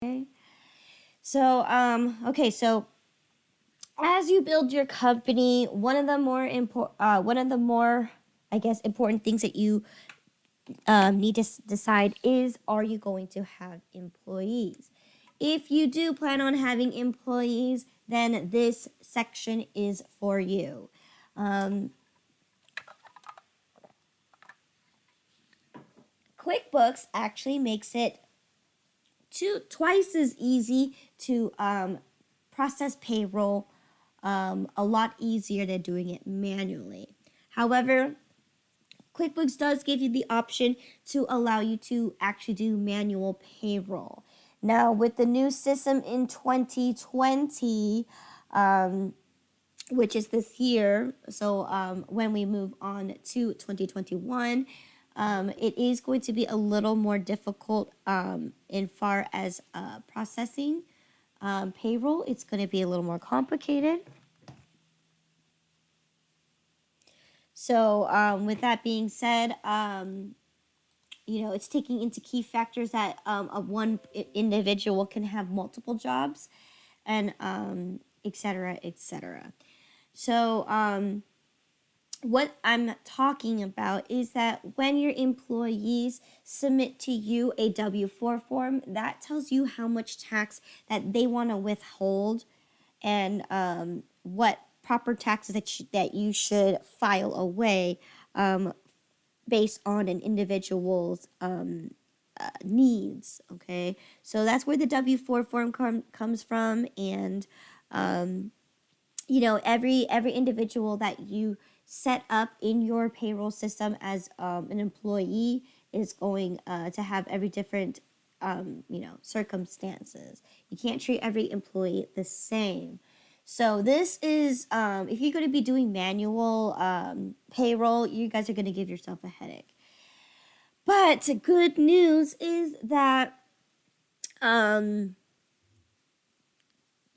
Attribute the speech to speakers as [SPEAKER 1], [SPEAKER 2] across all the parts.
[SPEAKER 1] Okay. So, so as you build your company, one of the more important things that you need to decide is, are you going to have employees? If you do plan on having employees, then this section is for you. QuickBooks actually makes it twice as easy to process payroll, a lot easier than doing it manually. However, QuickBooks does give you the option to allow you to actually do manual payroll. Now, with the new system in 2020, which is this year, so when we move on to 2021, it is going to be a little more difficult in far as processing payroll. It's going to be a little more complicated. So with that being said, it's taking into key factors that one individual can have multiple jobs, and et cetera, et cetera. So what I'm talking about is that when your employees submit to you a W-4 form, that tells you how much tax that they want to withhold, and what proper taxes that you should file away based on an individual's needs. Okay, so that's where the W-4 form comes from, and every individual that you set up in your payroll system as an employee is going to have every different circumstances. You can't treat every employee the same. So this is, if you're going to be doing manual payroll, you guys are going to give yourself a headache. But good news is that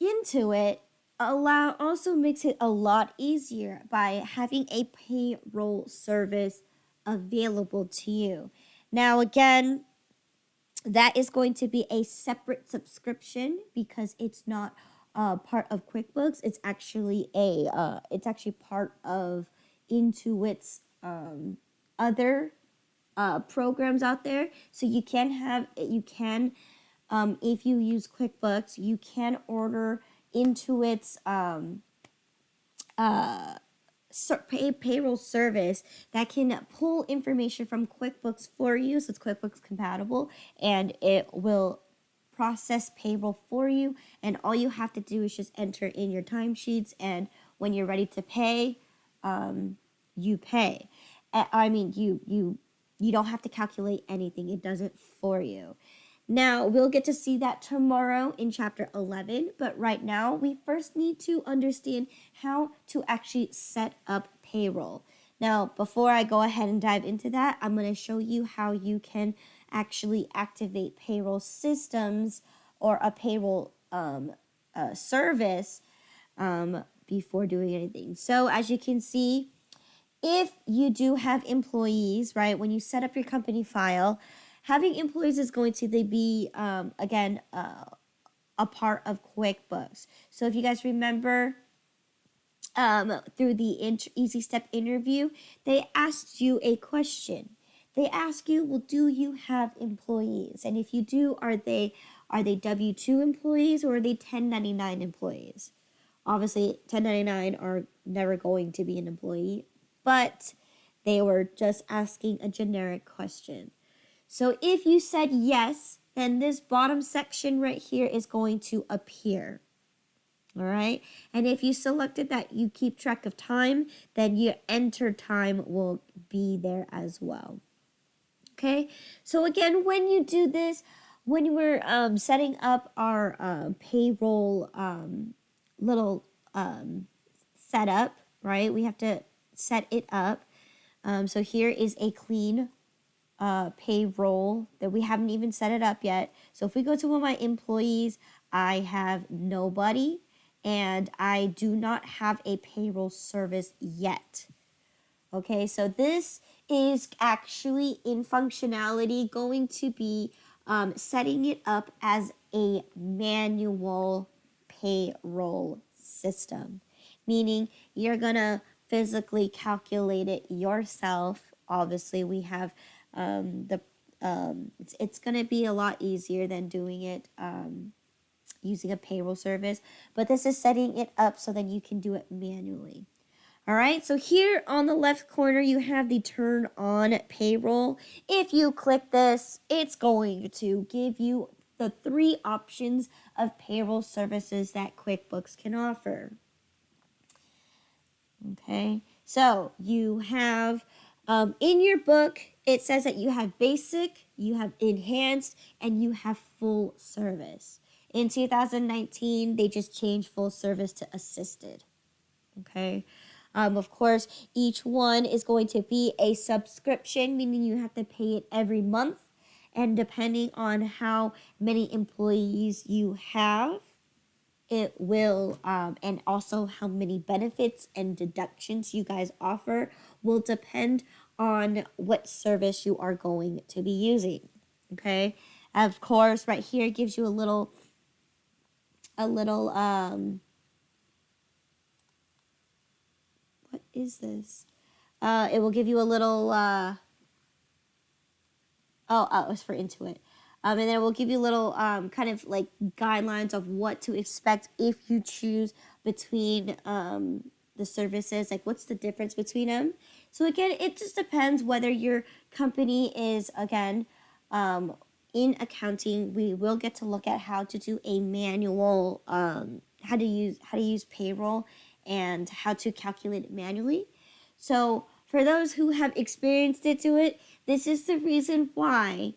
[SPEAKER 1] Intuit also makes it a lot easier by having a payroll service available to you. Now, again, that is going to be a separate subscription because it's not part of QuickBooks. It's actually part of Intuit's other programs out there. So you can if you use QuickBooks, you can order Intuit's payroll service that can pull information from QuickBooks for you, so it's QuickBooks compatible, and it will process payroll for you, and all you have to do is just enter in your timesheets, and when you're ready to pay, you pay. You don't have to calculate anything. It does it for you. Now, we'll get to see that tomorrow in chapter 11, but right now we first need to understand how to actually set up payroll. Now, before I go ahead and dive into that, I'm going to show you how you can actually activate payroll systems or a payroll service before doing anything. So as you can see, if you do have employees, right, when you set up your company file, having employees is going to be, again, a part of QuickBooks. So if you guys remember, through the Easy Step interview, they asked you a question. They ask you, well, do you have employees? And if you do, are they W-2 employees or are they 1099 employees? Obviously, 1099 are never going to be an employee, but they were just asking a generic question. So if you said yes, then this bottom section right here is going to appear. All right. And if you selected that you keep track of time, then your enter time will be there as well. Okay. So again, when you do this, when we're setting up our payroll little setup, right? We have to set it up. So here is a clean payroll that we haven't even set it up yet. So if we go to one of my employees, I have nobody and I do not have a payroll service yet. Okay, so this is actually in functionality going to be setting it up as a manual payroll system, meaning you're going to physically calculate it yourself. Obviously, we have it's going to be a lot easier than doing it using a payroll service, but this is setting it up so that you can do it manually. All right, so here on the left corner, you have the turn on payroll. If you click this, it's going to give you the 3 options of payroll services that QuickBooks can offer. Okay, so you have in your book, it says that you have basic, you have enhanced, and you have full service. In 2019, they just changed full service to assisted. Okay. Of course, each one is going to be a subscription, meaning you have to pay it every month. And depending on how many employees you have, it will, and also how many benefits and deductions you guys offer will depend on what service you are going to be using. Okay. Of course, right here it gives you a little, what is this? It will give you a little, it was for Intuit. And then it will give you little kind of like guidelines of what to expect if you choose between the services, like what's the difference between them. So again, it just depends whether your company is, again, in accounting, we will get to look at how to do a manual, how to use payroll and how to calculate it manually. So for those who have experienced it, this is the reason why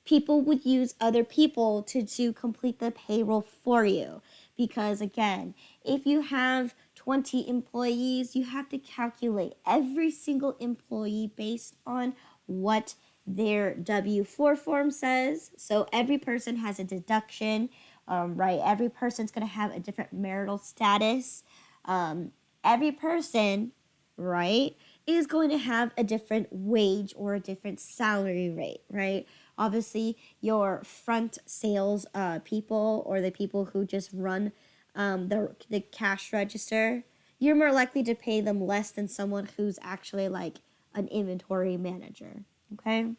[SPEAKER 1] people would use other people to complete the payroll for you. Because again, if you have 20 employees, you have to calculate every single employee based on what their W-4 form says. So every person has a deduction, right? Every person's going to have a different marital status. Every person, right, is going to have a different wage or a different salary rate, right? Obviously, your front sales people or the people who just run the cash register, you're more likely to pay them less than someone who's actually like an inventory manager, okay?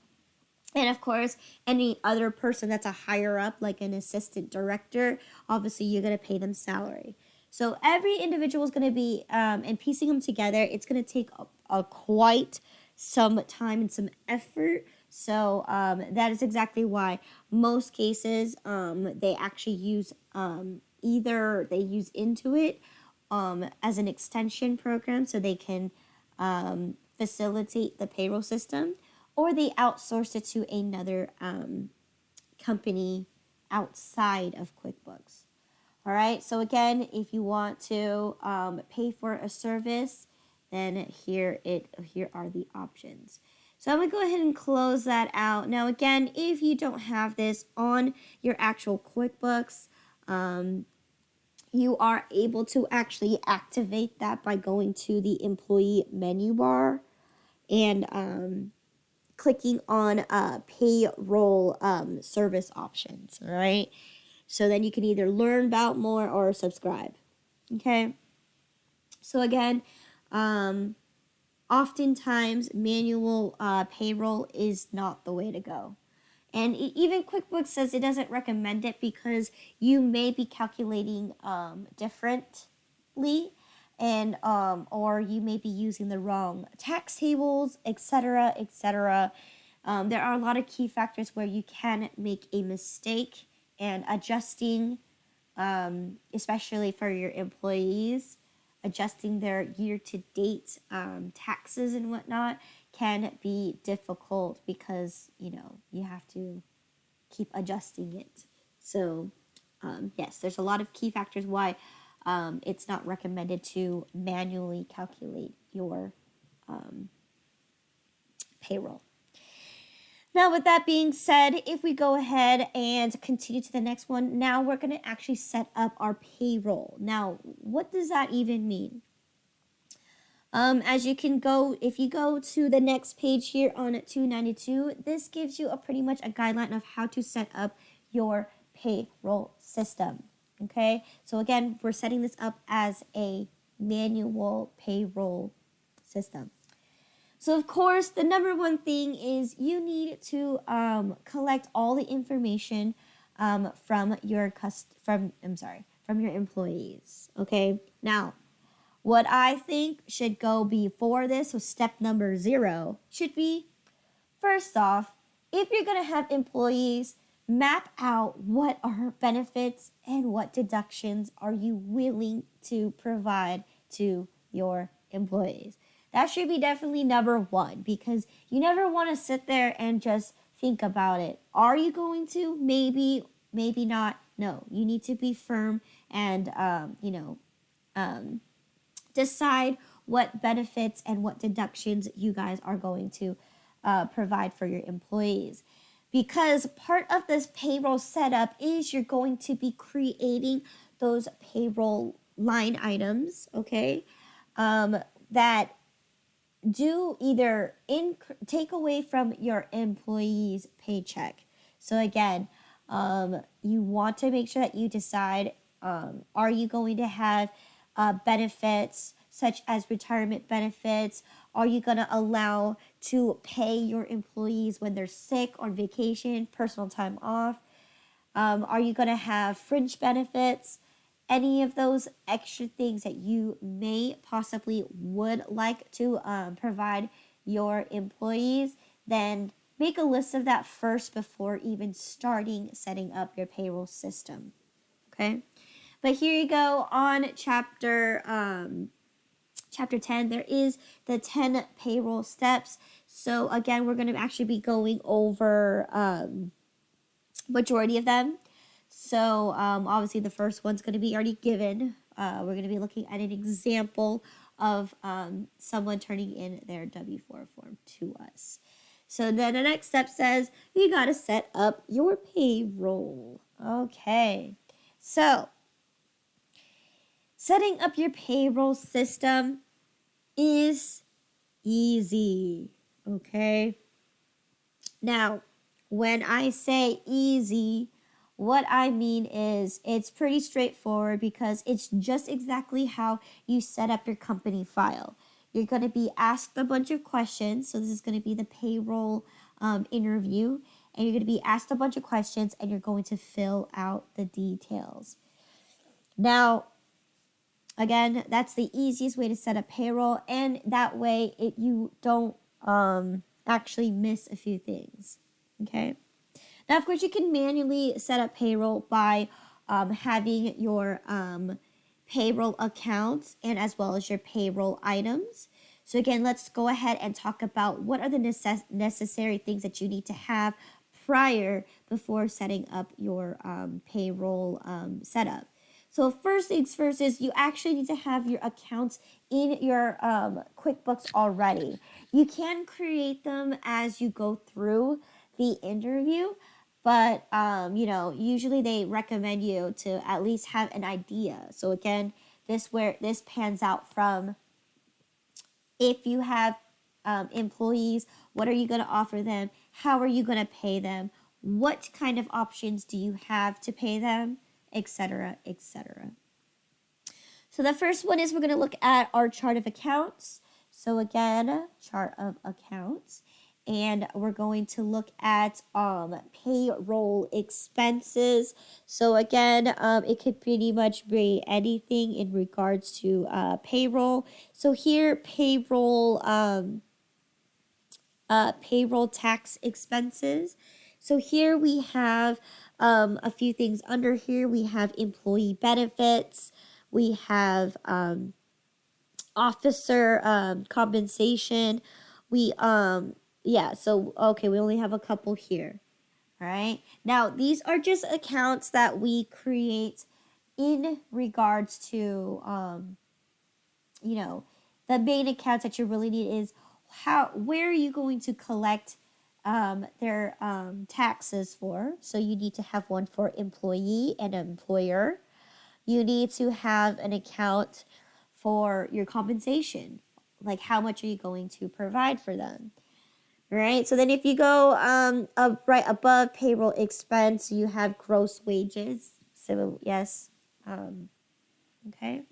[SPEAKER 1] And of course, any other person that's a higher up, like an assistant director, obviously you're going to pay them salary. So every individual is going to be, and piecing them together, it's going to take quite some time and some effort. So that is exactly why most cases they actually use either they use Intuit as an extension program so they can facilitate the payroll system, or they outsource it to another company outside of QuickBooks. All right, so again, if you want to pay for a service, then here are the options. So I'm going to go ahead and close that out. Now again, if you don't have this on your actual QuickBooks, you are able to actually activate that by going to the employee menu bar and clicking on payroll service options, all right? So then you can either learn about more or subscribe, okay? So again, oftentimes manual payroll is not the way to go. And even QuickBooks says it doesn't recommend it because you may be calculating differently, and or you may be using the wrong tax tables, etc., etc. There are a lot of key factors where you can make a mistake, and adjusting, especially for your employees, adjusting their year-to-date taxes and whatnot can be difficult because, you have to keep adjusting it. So, yes, there's a lot of key factors why it's not recommended to manually calculate your payroll. Now, with that being said, if we go ahead and continue to the next one, now we're going to actually set up our payroll. Now, what does that even mean? As you can go, if you go to the next page here on 292, this gives you a pretty much a guideline of how to set up your payroll system. Okay, so again, we're setting this up as a manual payroll system. So of course, the number one thing is you need to collect all the information from your employees. Okay, now what I think should go before this, so step number 0 should be, first off, if you're gonna have employees, map out what are benefits and what deductions are you willing to provide to your employees. That should be definitely number 1, because you never want to sit there and just think about it. Are you going to? Maybe, maybe not. No, you need to be firm and, decide what benefits and what deductions you guys are going to provide for your employees. Because part of this payroll setup is you're going to be creating those payroll line items, okay, that do either take away from your employee's paycheck. So again, you want to make sure that you decide, are you going to have benefits such as retirement benefits? Are you going to allow to pay your employees when they're sick, on vacation, personal time off? Are you going to have fringe benefits? Any of those extra things that you may possibly would like to provide your employees, then make a list of that first before even starting setting up your payroll system. Okay? But here you go on chapter 10. There is the 10 payroll steps. So again, we're going to actually be going over majority of them. So obviously the first one's going to be already given. We're going to be looking at an example of someone turning in their W-4 form to us. So then the next step says you got to set up your payroll. Okay, so setting up your payroll system is easy, okay? Now, when I say easy, what I mean is it's pretty straightforward, because it's just exactly how you set up your company file. You're going to be asked a bunch of questions. So this is going to be the payroll interview, and you're going to be asked a bunch of questions, and you're going to fill out the details. Now, again, that's the easiest way to set up payroll, and that way you don't actually miss a few things, okay? Now, of course, you can manually set up payroll by having your payroll accounts and as well as your payroll items. So again, let's go ahead and talk about what are the necessary things that you need to have before setting up your payroll setup. So first things first is you actually need to have your accounts in your QuickBooks already. You can create them as you go through the interview, but usually they recommend you to at least have an idea. So again, this pans out from if you have employees, what are you going to offer them? How are you going to pay them? What kind of options do you have to pay them? Etc., etc. So the first one is we're going to look at our chart of accounts. So again, chart of accounts. And we're going to look at payroll expenses. So again, it could pretty much be anything in regards to payroll. So here, payroll tax expenses. So here we have a few things under here. We have employee benefits. We have officer compensation. We we only have a couple here. All right. Now, these are just accounts that we create in regards to, the main accounts that you really need is where are you going to collect their taxes for. So you need to have one for employee and employer. You need to have an account for your compensation, like how much are you going to provide for them? Right. So then if you go up right above payroll expense, you have gross wages. So yes. Okay.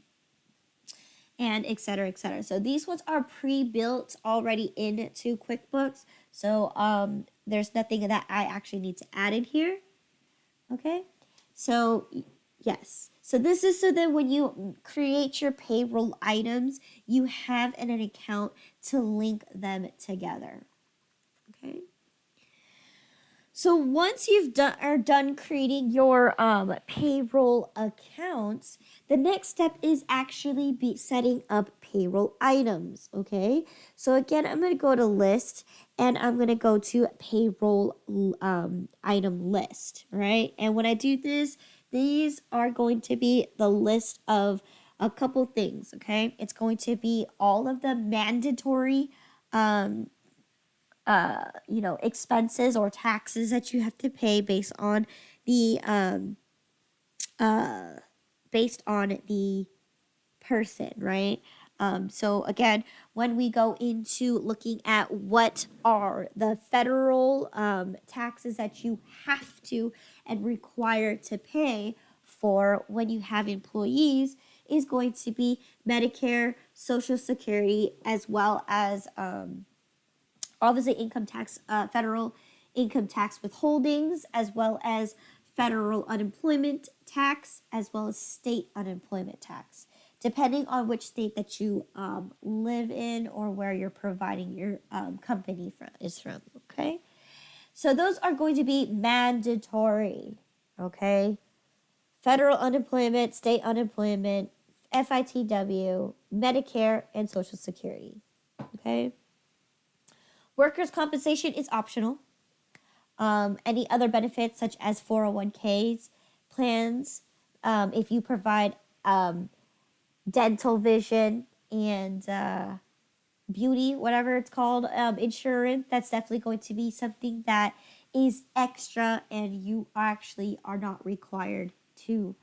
[SPEAKER 1] And et cetera, et cetera. So these ones are pre-built already into QuickBooks. So there's nothing that I actually need to add in here. Okay. So yes. So this is so that when you create your payroll items, you have an account to link them together. Okay. So once are done creating your payroll accounts, the next step is actually setting up payroll items. Okay. So again, I'm going to go to list and I'm going to go to payroll item list. Right. And when I do this, these are going to be the list of a couple things. Okay. It's going to be all of the mandatory expenses or taxes that you have to pay based on the person, right? So again, when we go into looking at what are the federal taxes that you have to and require to pay for when you have employees, is going to be Medicare, Social Security, as well as obviously income tax, federal income tax withholdings, as well as federal unemployment tax, as well as state unemployment tax, depending on which state that you live in or where you're providing your company is from. Okay, so those are going to be mandatory. Okay, federal unemployment, state unemployment, FITW, Medicare, and Social Security. Okay. Workers' compensation is optional. Any other benefits such as 401ks, plans, if you provide dental, vision, and beauty, whatever it's called, insurance, that's definitely going to be something that is extra and you actually are not required to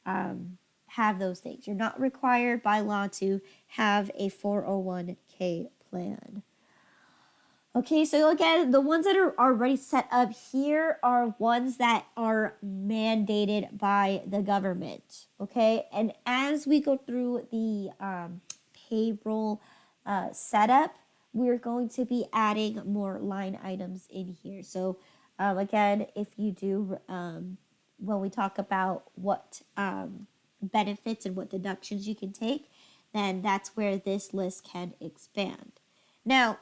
[SPEAKER 1] have those things. You're not required by law to have a 401k plan. Okay, so again, the ones that are already set up here are ones that are mandated by the government. Okay, and as we go through the payroll setup, we're going to be adding more line items in here. So again, if you do, when we talk about what benefits and what deductions you can take, then that's where this list can expand. Now,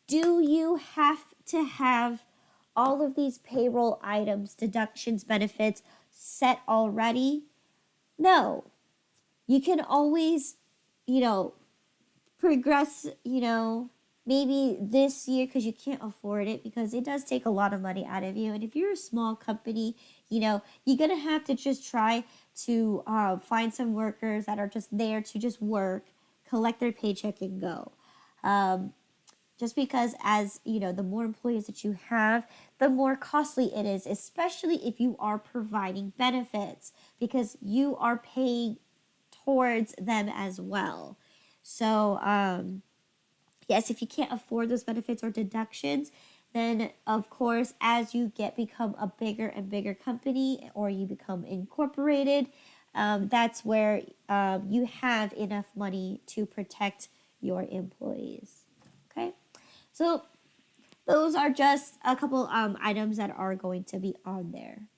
[SPEAKER 1] do you have to have all of these payroll items, deductions, benefits set already? No. You can always, progress, maybe this year because you can't afford it because it does take a lot of money out of you. And if you're a small company, you're going to have to just try to find some workers that are just there to just work, collect their paycheck and go. Just because as, the more employees that you have, the more costly it is, especially if you are providing benefits because you are paying towards them as well. So, yes, if you can't afford those benefits or deductions, then of course, as you become a bigger and bigger company or you become incorporated, that's where you have enough money to protect your employees. Okay. So those are just a couple items that are going to be on there.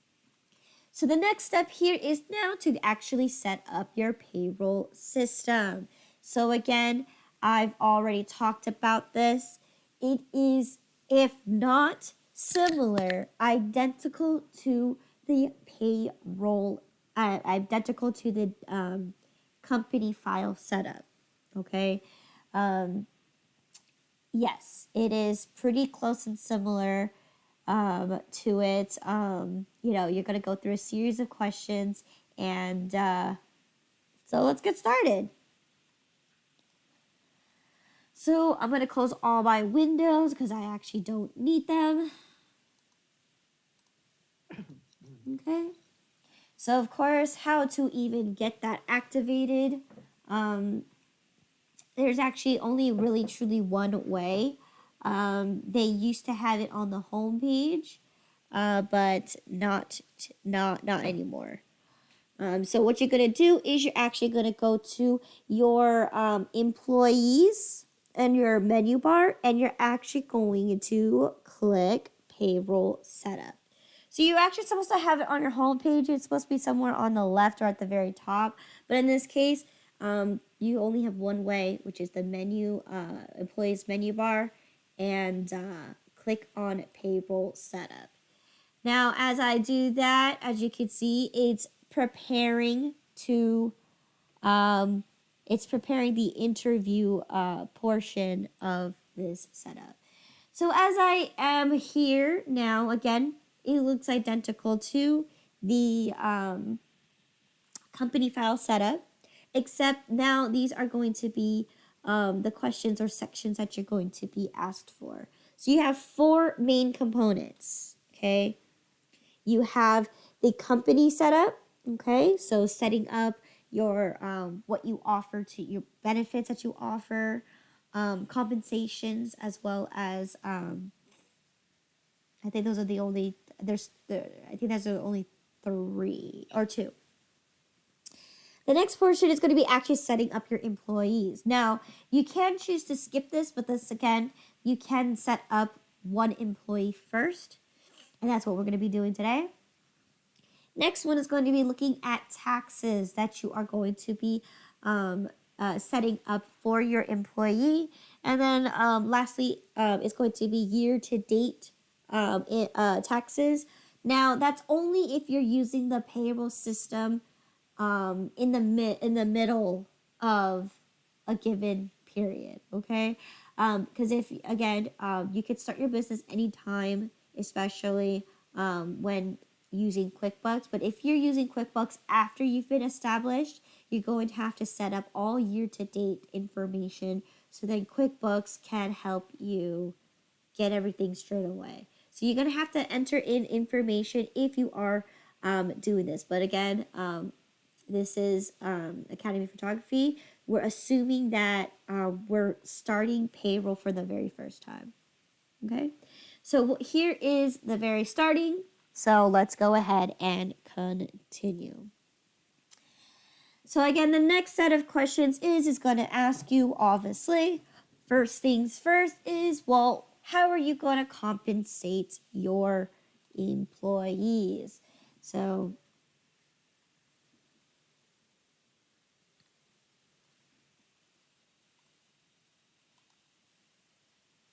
[SPEAKER 1] So the next step here is now to actually set up your payroll system. So again, I've already talked about this. It is, if not similar, identical to the payroll, identical to the company file setup. Okay. Yes, it is pretty close and similar to it. You're going to go through a series of questions, and so let's get started. So I'm going to close all my windows because I actually don't need them. Okay. So of course, how to even get that activated there's actually only really truly one way. They used to have it on the home page, but not anymore. So what you're gonna do is you're actually gonna go to your employees and your menu bar, and you're actually going to click Payroll Setup. So you're actually supposed to have it on your home page. It's supposed to be somewhere on the left or at the very top. But in this case, you only have one way, which is the menu, employees menu bar, and click on Payroll Setup. Now, as I do that, as you can see, um, it's preparing the interview portion of this setup. So as I am here now, again, it looks identical to the company file setup, except now these are going to be the questions or sections that you're going to be asked for. So you have 4 main components, okay? You have the company setup, okay? So setting up your what you offer to your benefits that you offer, compensations, as well as I think those are the only I think that's the only 3 or 2. The next portion is going to be actually setting up your employees. Now, you can choose to skip this, but this again, you can set up one employee first, and that's what we're going to be doing today. Next one is going to be looking at taxes that you are going to be setting up for your employee. And then lastly, it's going to be year-to-date taxes. Now, that's only if you're using the payroll system in the middle of a given period, okay? Because if, again, you could start your business anytime, especially when using QuickBooks. But if you're using QuickBooks after you've been established, you're going to have to set up all year-to-date information so then QuickBooks can help you get everything straight away. So you're going to have to enter in information if you are doing this. But again, this is Academy of Photography. We're assuming that we're starting payroll for the very first time. Okay, so here is the very starting. So let's go ahead and continue. So again, the next set of questions is going to ask you, obviously, first things first is, well, how are you going to compensate your employees? So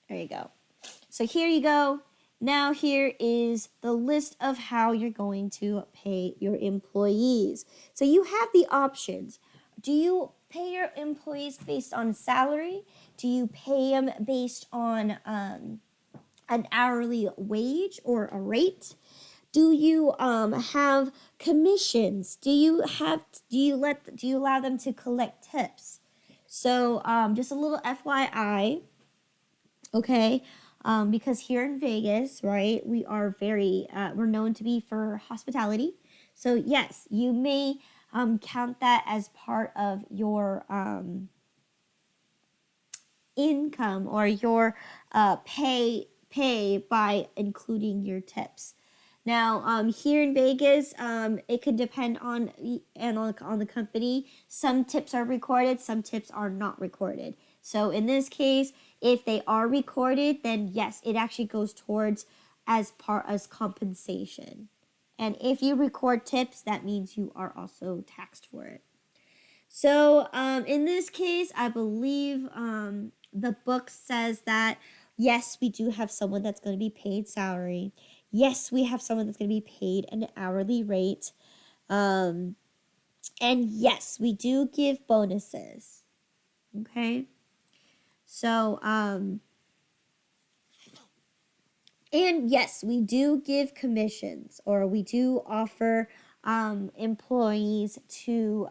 [SPEAKER 1] there you go. So here you go. Now here is the list of how you're going to pay your employees. So you have the options. Do you pay your employees based on salary? Do you pay them based on an hourly wage or a rate? Do you have commissions? Do you allow them to collect tips? So just a little FYI, okay? Because here in Vegas, right, we are we're known to be for hospitality. So yes, you may count that as part of your income or your pay by including your tips. Now, here in Vegas, it could depend on the company. Some tips are recorded, some tips are not recorded. So in this case, if they are recorded, then yes, it actually goes towards as compensation. And if you record tips, that means you are also taxed for it. So in this case, I believe the book says that yes, we do have someone that's going to be paid salary. Yes, we have someone that's going to be paid an hourly rate. And yes, we do give bonuses. Okay? So, and yes, we do give commissions, or we do offer employees to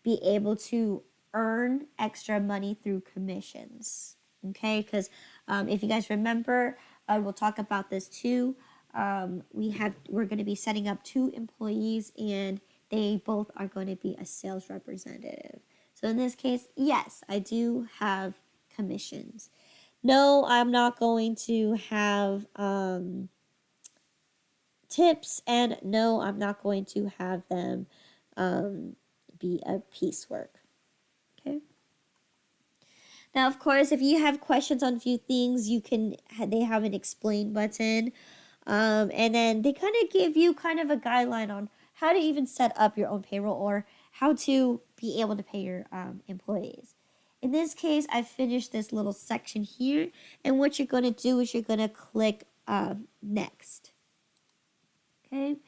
[SPEAKER 1] be able to earn extra money through commissions. Okay? Because if you guys remember, we'll talk about this too. We're going to be setting up 2 employees, and they both are going to be a sales representative. So in this case, yes, I do have commissions. No, I'm not going to have tips, and no, I'm not going to have them be a piecework. Okay. Now, of course, if you have questions on a few things, they have an explain button. And then they kind of give you kind of a guideline on how to even set up your own payroll or how to be able to pay your employees. In this case, I finished this little section here. And what you're going to do is you're going to click next. Okay.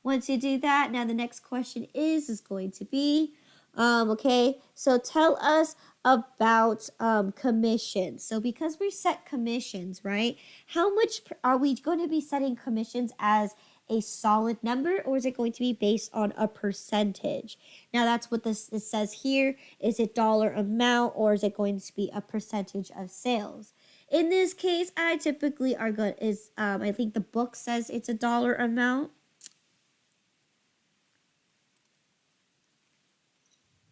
[SPEAKER 1] Once you do that, now the next question is going to be, okay, so tell us about commissions. So because we set commissions, right, how much are we going to be setting commissions as a solid number, or is it going to be based on a percentage? Now that's what this says here. Is it dollar amount, or is it going to be a percentage of sales? In this case, I typically are good is I think the book says it's a dollar amount.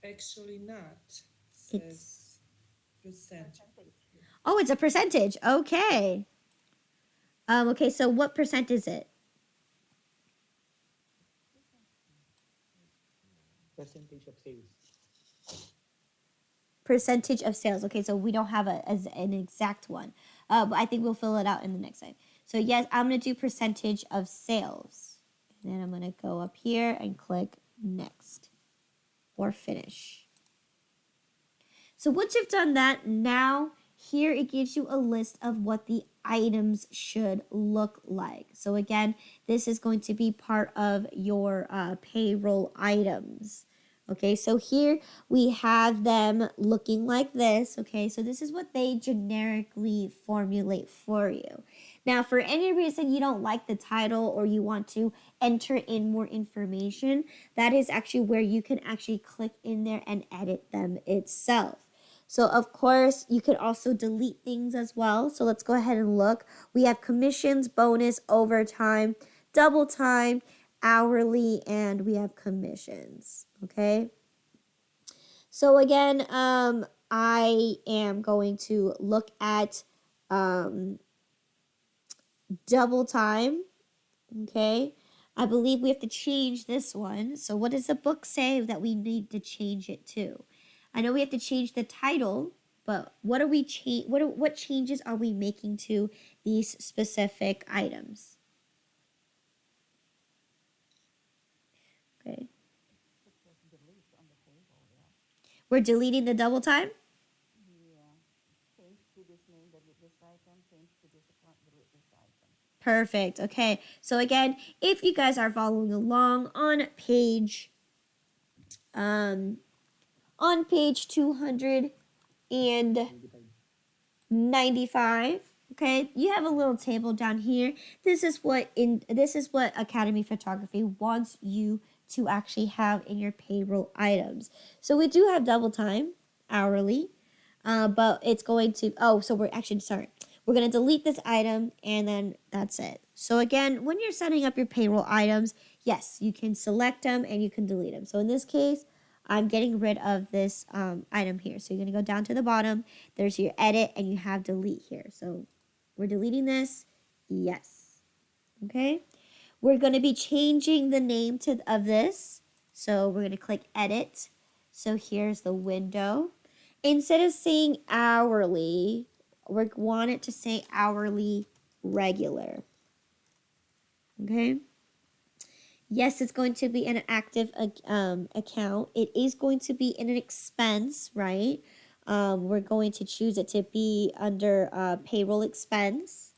[SPEAKER 2] Actually not. Says percentage.
[SPEAKER 1] Oh, it's a percentage. Okay. Okay, so what percent is it?
[SPEAKER 3] Percentage of sales.
[SPEAKER 1] Percentage of sales. Okay, so we don't have an exact one. But I think we'll fill it out in the next slide. So yes, I'm going to do percentage of sales. And then I'm going to go up here and click next or finish. So once you've done that, now here it gives you a list of what the items should look like. So again, this is going to be part of your payroll items. Okay, so here we have them looking like this. Okay, so this is what they generically formulate for you. Now, for any reason you don't like the title or you want to enter in more information, that is actually where you can actually click in there and edit them itself. So, of course, you could also delete things as well. So let's go ahead and look. We have commissions, bonus, overtime, double time, hourly, and we have commissions. Okay. So again, I am going to look at double time. Okay. I believe we have to change this one. So what does the book say that we need to change it to? I know we have to change the title, but what are we what changes are we making to these specific items? Okay. We're deleting the double time?
[SPEAKER 4] Yeah. Change to this name, delete this item. Change to this account, delete this item.
[SPEAKER 1] Perfect. Okay. So again, if you guys are following along on page 295, okay, you have a little table down here. This is what Academy Photography wants you to actually have in your payroll items. So we do have double time, hourly, but it's going to, so we're going to delete this item and then that's it. So again, when you're setting up your payroll items, yes, you can select them and you can delete them. So in this case, I'm getting rid of this item here. So you're going to go down to the bottom. There's your edit and you have delete here. So we're deleting this. Yes. Okay. We're going to be changing the name of this. So we're going to click edit. So here's the window. Instead of saying hourly, we want it to say hourly regular. Okay. Yes, it's going to be an active account. It is going to be in an expense, right? We're going to choose it to be under payroll expense.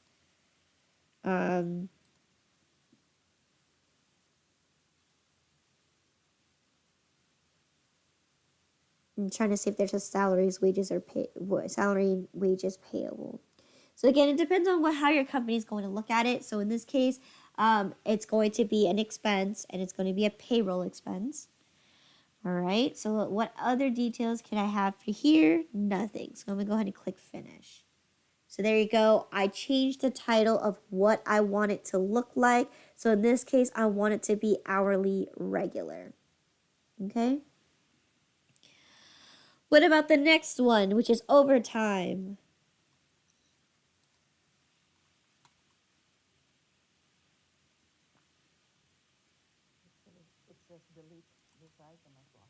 [SPEAKER 1] I'm trying to see if there's a salaries, wages, or salary, wages payable. So again, it depends on how your company is going to look at it. So in this case, it's going to be an expense and it's going to be a payroll expense. All right. So what other details can I have for here? Nothing. So I'm going to go ahead and click finish. So there you go. I changed the title of what I want it to look like. So in this case, I want it to be hourly regular. Okay. What about the next one, which is overtime?
[SPEAKER 4] It says delete this item as well.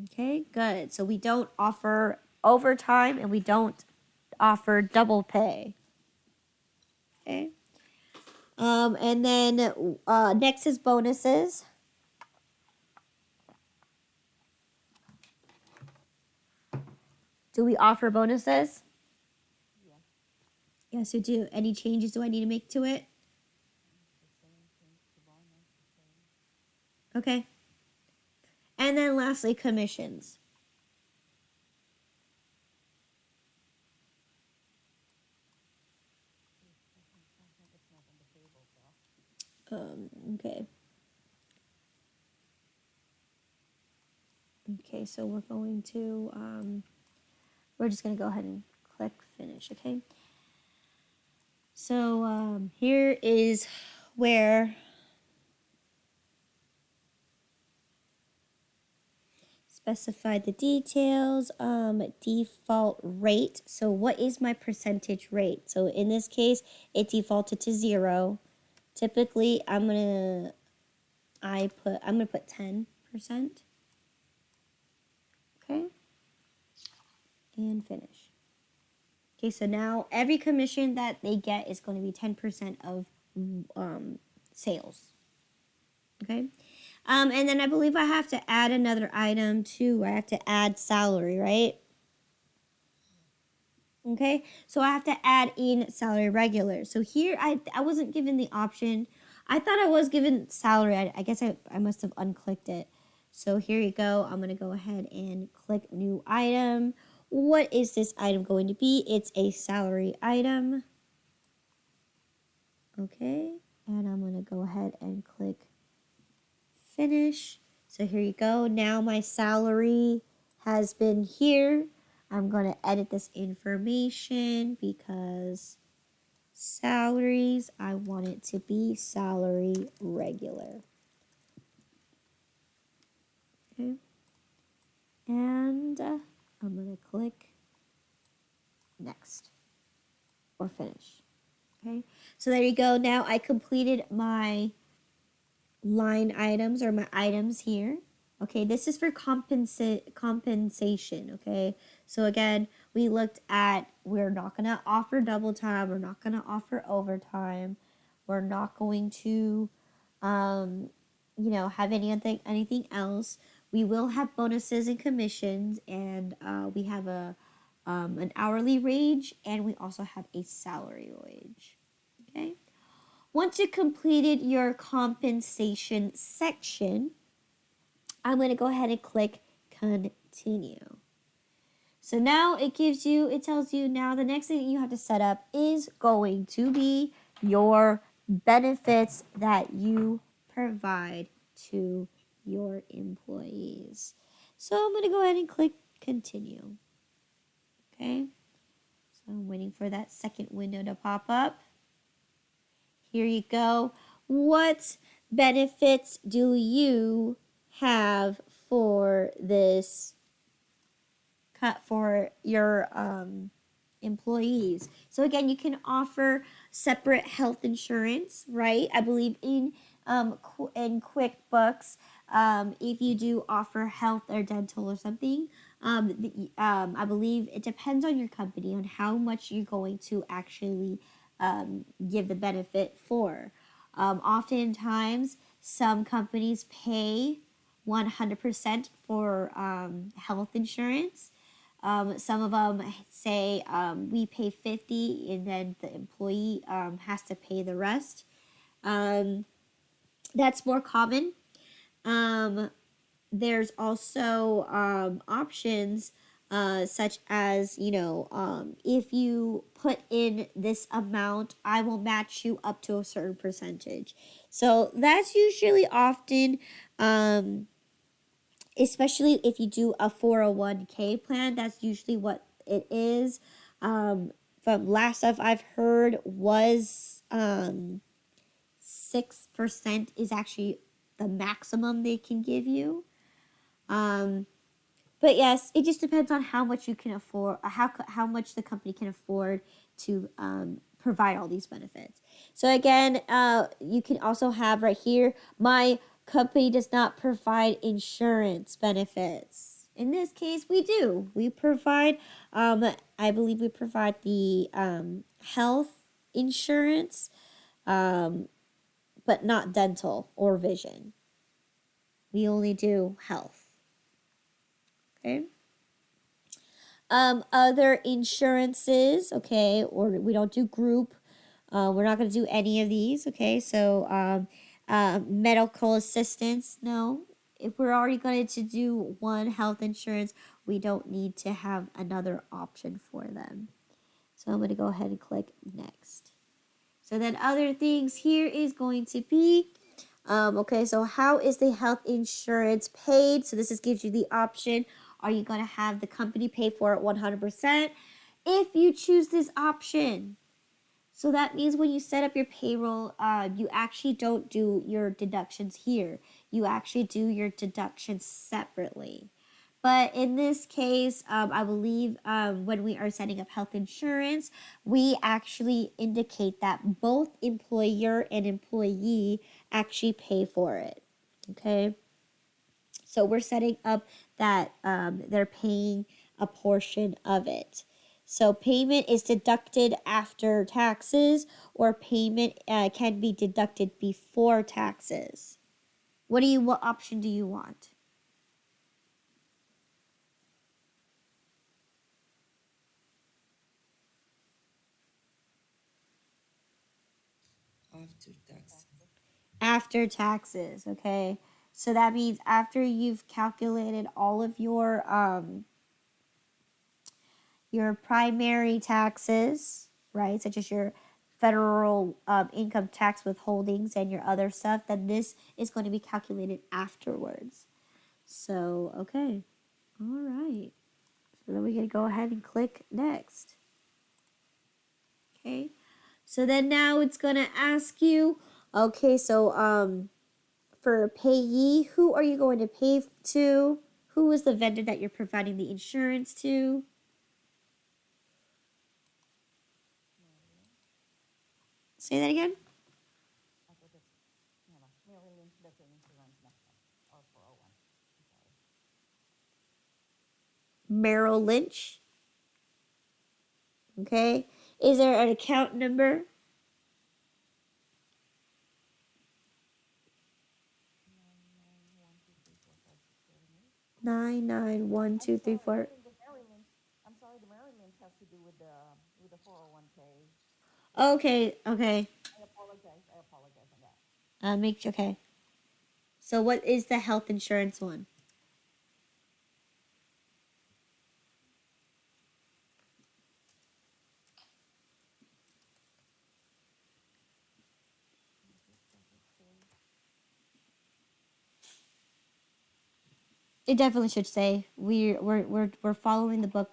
[SPEAKER 1] Okay, good. So we don't offer overtime and we don't offer double pay. Okay. And then next is bonuses. Do we offer bonuses?
[SPEAKER 4] Yeah,
[SPEAKER 1] Yes, we do. Any changes do I need to make to it?
[SPEAKER 4] the same thing to bonus, the same.
[SPEAKER 1] Okay. And then lastly, commissions.
[SPEAKER 4] I think it's not on the table, so.
[SPEAKER 1] Okay. Okay, so we're just going to go ahead and click finish, okay? So here is where specify the details, default rate. So what is my percentage rate? So in this case, it defaulted to 0. Typically, I'm gonna put 10%. Okay, and finish. Okay, so now every commission that they get is going to be 10% of sales. Okay. And then I believe I have to add another item too. I have to add salary, right? Okay, so I have to add in salary regular. So here I wasn't given the option. I thought I was given salary. I guess I must have unclicked it. So here you go. I'm going to go ahead and click new item. What is this item going to be? It's a salary item. Okay, and I'm going to go ahead and click finish. So here you go. Now my salary has been here. I'm going to edit this information because salaries, I want it to be salary regular. Okay. And I'm going to click next or finish. Okay. So there you go. Now I completed my line items or my items here. Okay, this is for compensation, okay? So again, we looked at we're not going to offer double time, we're not going to offer overtime. We're not going to have anything else. We will have bonuses and commissions, and we have an hourly wage, and we also have a salary wage. Okay? Once you completed your compensation section, I'm going to go ahead and click continue. So now it tells you now the next thing you have to set up is going to be your benefits that you provide to your employees. So I'm going to go ahead and click continue. Okay. So I'm waiting for that second window to pop up. Here you go. What benefits do you have for this for your employees? So again, you can offer separate health insurance, right? I believe in QuickBooks, if you do offer health or dental or something, I believe it depends on your company on how much you're going to actually give the benefit for. Oftentimes, some companies pay 100% for health insurance. Some of them say we pay 50 and then the employee has to pay the rest. That's more common. There's also options such as, if you put in this amount, I will match you up to a certain percentage. So that's usually often, especially if you do a 401k plan, that's usually what it is. From last stuff I've heard was 6% is actually the maximum they can give you. But yes, it just depends on how much you can afford, how much the company can afford to provide all these benefits. So again, you can also have right here, my company does not provide insurance benefits. In this case, we do. We provide, I believe we provide the health insurance, but not dental or vision. We only do health. Okay. Other insurances, okay, or we don't do group. We're not going to do any of these, okay? So, medical assistance, no. If we're already going to do one health insurance, we don't need to have another option for them. So I'm going to go ahead and click next. So then other things here is going to be, okay, so how is the health insurance paid? So this gives you the option. Are you going to have the company pay for it 100%? If you choose this option. So that means when you set up your payroll, you actually don't do your deductions here. You actually do your deductions separately. But in this case, I believe when we are setting up health insurance, we actually indicate that both employer and employee actually pay for it. Okay. So we're setting up that they're paying a portion of it. So payment is deducted after taxes, or payment can be deducted before taxes. What option do you want?
[SPEAKER 2] After taxes.
[SPEAKER 1] After taxes, okay? So that means after you've calculated all of your primary taxes, right, such as your federal income tax withholdings and your other stuff, then this is going to be calculated afterwards. So, okay. All right. So then we're going to go ahead and click next. Okay. So then now it's going to ask you, okay, so for payee, who are you going to pay to? Who is the vendor that you're providing the insurance to? Say that again.
[SPEAKER 4] Ako that's, Merrill Lynch does the insurance na, or 401. Sorry.
[SPEAKER 1] Merrill Lynch. Okay. Is there an account number? 991234.
[SPEAKER 4] The Merrill Lynch, I'm sorry, the Merrill Lynch has to do with the 401k.
[SPEAKER 1] Okay, okay.
[SPEAKER 4] I apologize on that.
[SPEAKER 1] Okay. So what is the health insurance one? It definitely should say we're following the book.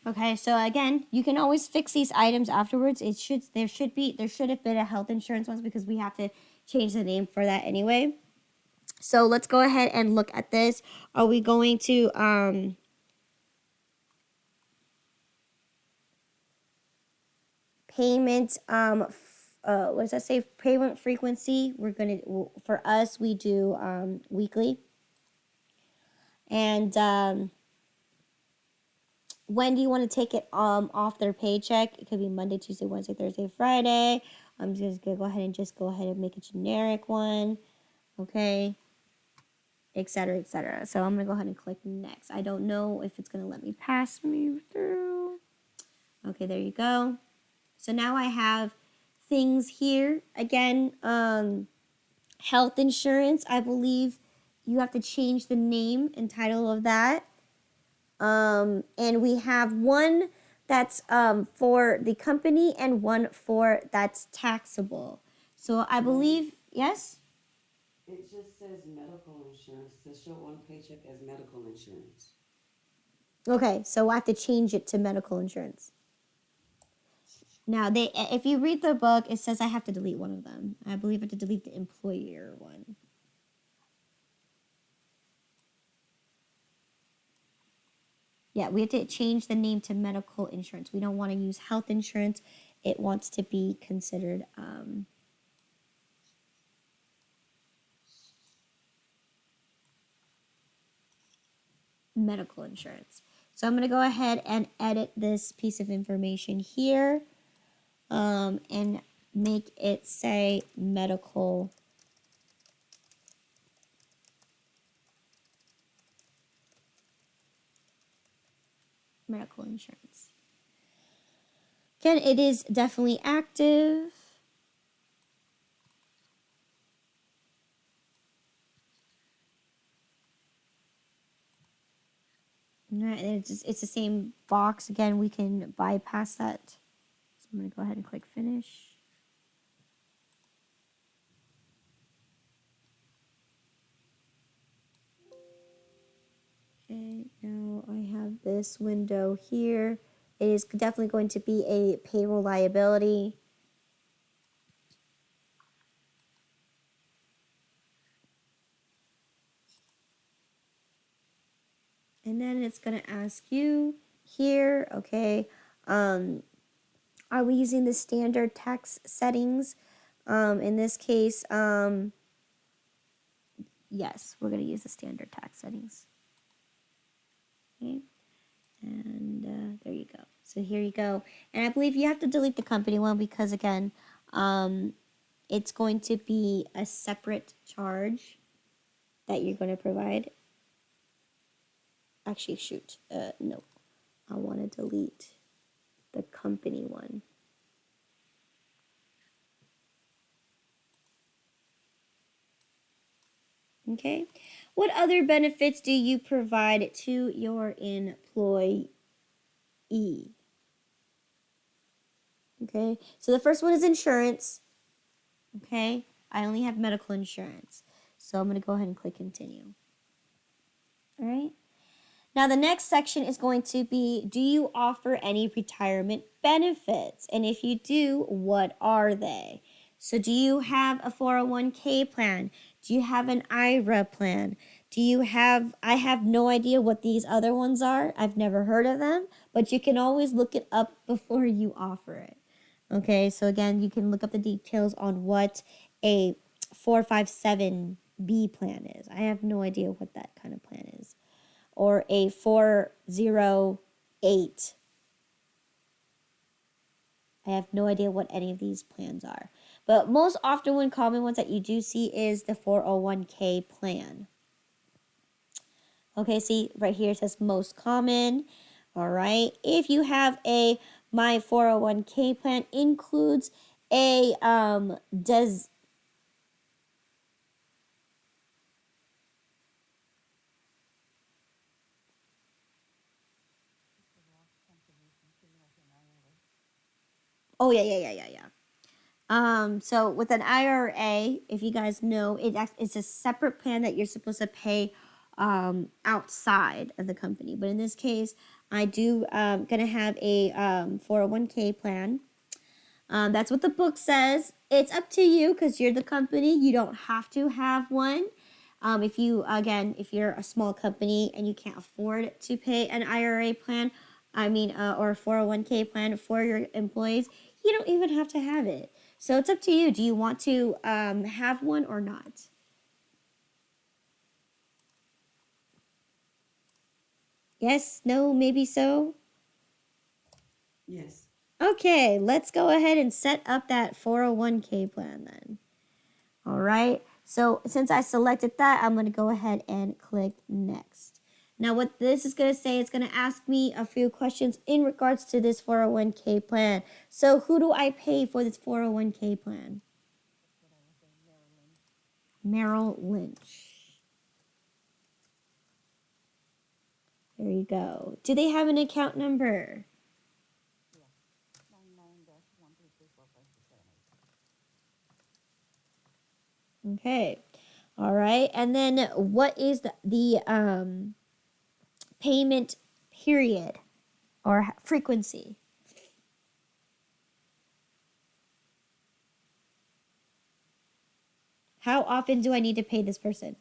[SPEAKER 1] Okay, so again, you can always fix these items afterwards. There should have been a health insurance ones because we have to change the name for that anyway. So let's go ahead and look at this. Are we going to payment what does that say? Payment frequency. For us we do weekly. And when do you want to take it off their paycheck? It could be Monday, Tuesday, Wednesday, Thursday, Friday. I'm just gonna go ahead and make a generic one. Okay. Etc. Etc. So I'm gonna go ahead and click next. I don't know if it's gonna let me pass me through. Okay, there you go. So now I have things here. Again, health insurance, I believe you have to change the name and title of that. And we have one that's for the company and one for that's taxable. So I believe, yes?
[SPEAKER 5] It just says medical insurance. It says show on paycheck as medical insurance.
[SPEAKER 1] Okay, so I have to change it to medical insurance. Now, if you read the book, it says I have to delete one of them. I believe I have to delete the employer one. Yeah, we have to change the name to medical insurance. We don't want to use health insurance. It wants to be considered medical insurance. So I'm going to go ahead and edit this piece of information here and make it say medical insurance. Again, it is definitely active. Right, and it's the same box. Again, we can bypass that. So I'm going to go ahead and click finish. Okay, now I have this window here. It is definitely going to be a payroll liability. And then it's going to ask you here, okay, are we using the standard tax settings? In this case, yes, we're going to use the standard tax settings. Okay, and there you go. So here you go. And I believe you have to delete the company one because, again, it's going to be a separate charge that you're going to provide. Actually, shoot, no. I want to delete the company one. Okay. What other benefits do you provide to your employee? Okay. So the first one is insurance. Okay. I only have medical insurance. So I'm going to go ahead and click continue. All right. Now, the next section is going to be, do you offer any retirement benefits? And if you do, what are they? So do you have a 401k plan? Do you have an IRA plan? I have no idea what these other ones are. I've never heard of them, but you can always look it up before you offer it. Okay, so again, you can look up the details on what a 457B plan is. I have no idea what that kind of plan is. Or a 408. I have no idea what any of these plans are. But most often one common ones that you do see is the 401k plan. Okay, see right here it says most common. All right. If you have my 401k plan includes a Oh yeah. So with an IRA, if you guys know, it's a separate plan that you're supposed to pay outside of the company. But in this case, I do gonna have a 401k plan. That's what the book says. It's up to you because you're the company. You don't have to have one. If you're a small company and you can't afford to pay an IRA plan, or a 401k plan for your employees, you don't even have to have it. So it's up to you. Do you want to have one or not? Yes, no, maybe so.
[SPEAKER 5] Yes.
[SPEAKER 1] Okay, let's go ahead and set up that 401k plan then. All right, so since I selected that, I'm going to go ahead and click next. Now what this is going to say, it's going to ask me a few questions in regards to this 401k plan. So who do I pay for this 401k plan? Merrill Lynch. There you go. Do they have an account number?
[SPEAKER 4] Yeah. 99-1234567.
[SPEAKER 1] Okay. All right. And then what is the payment period or frequency? How often do I need to pay this person?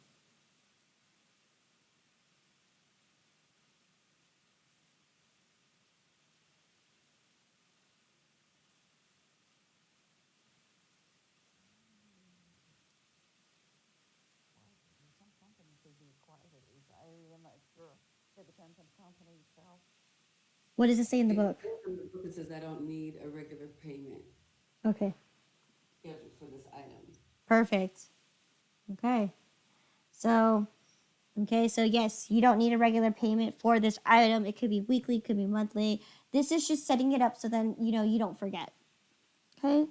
[SPEAKER 4] Some companies they do it quarterly, so I'm not sure. It depends on the company itself.
[SPEAKER 1] What does it say in the book?
[SPEAKER 5] In the book, it says I don't need a regular payment
[SPEAKER 1] Okay.
[SPEAKER 5] scheduled for this item.
[SPEAKER 1] Perfect. Okay. So, so yes, you don't need a regular payment for this item. It could be weekly, it could be monthly. This is just setting it up so then, you don't forget. Okay?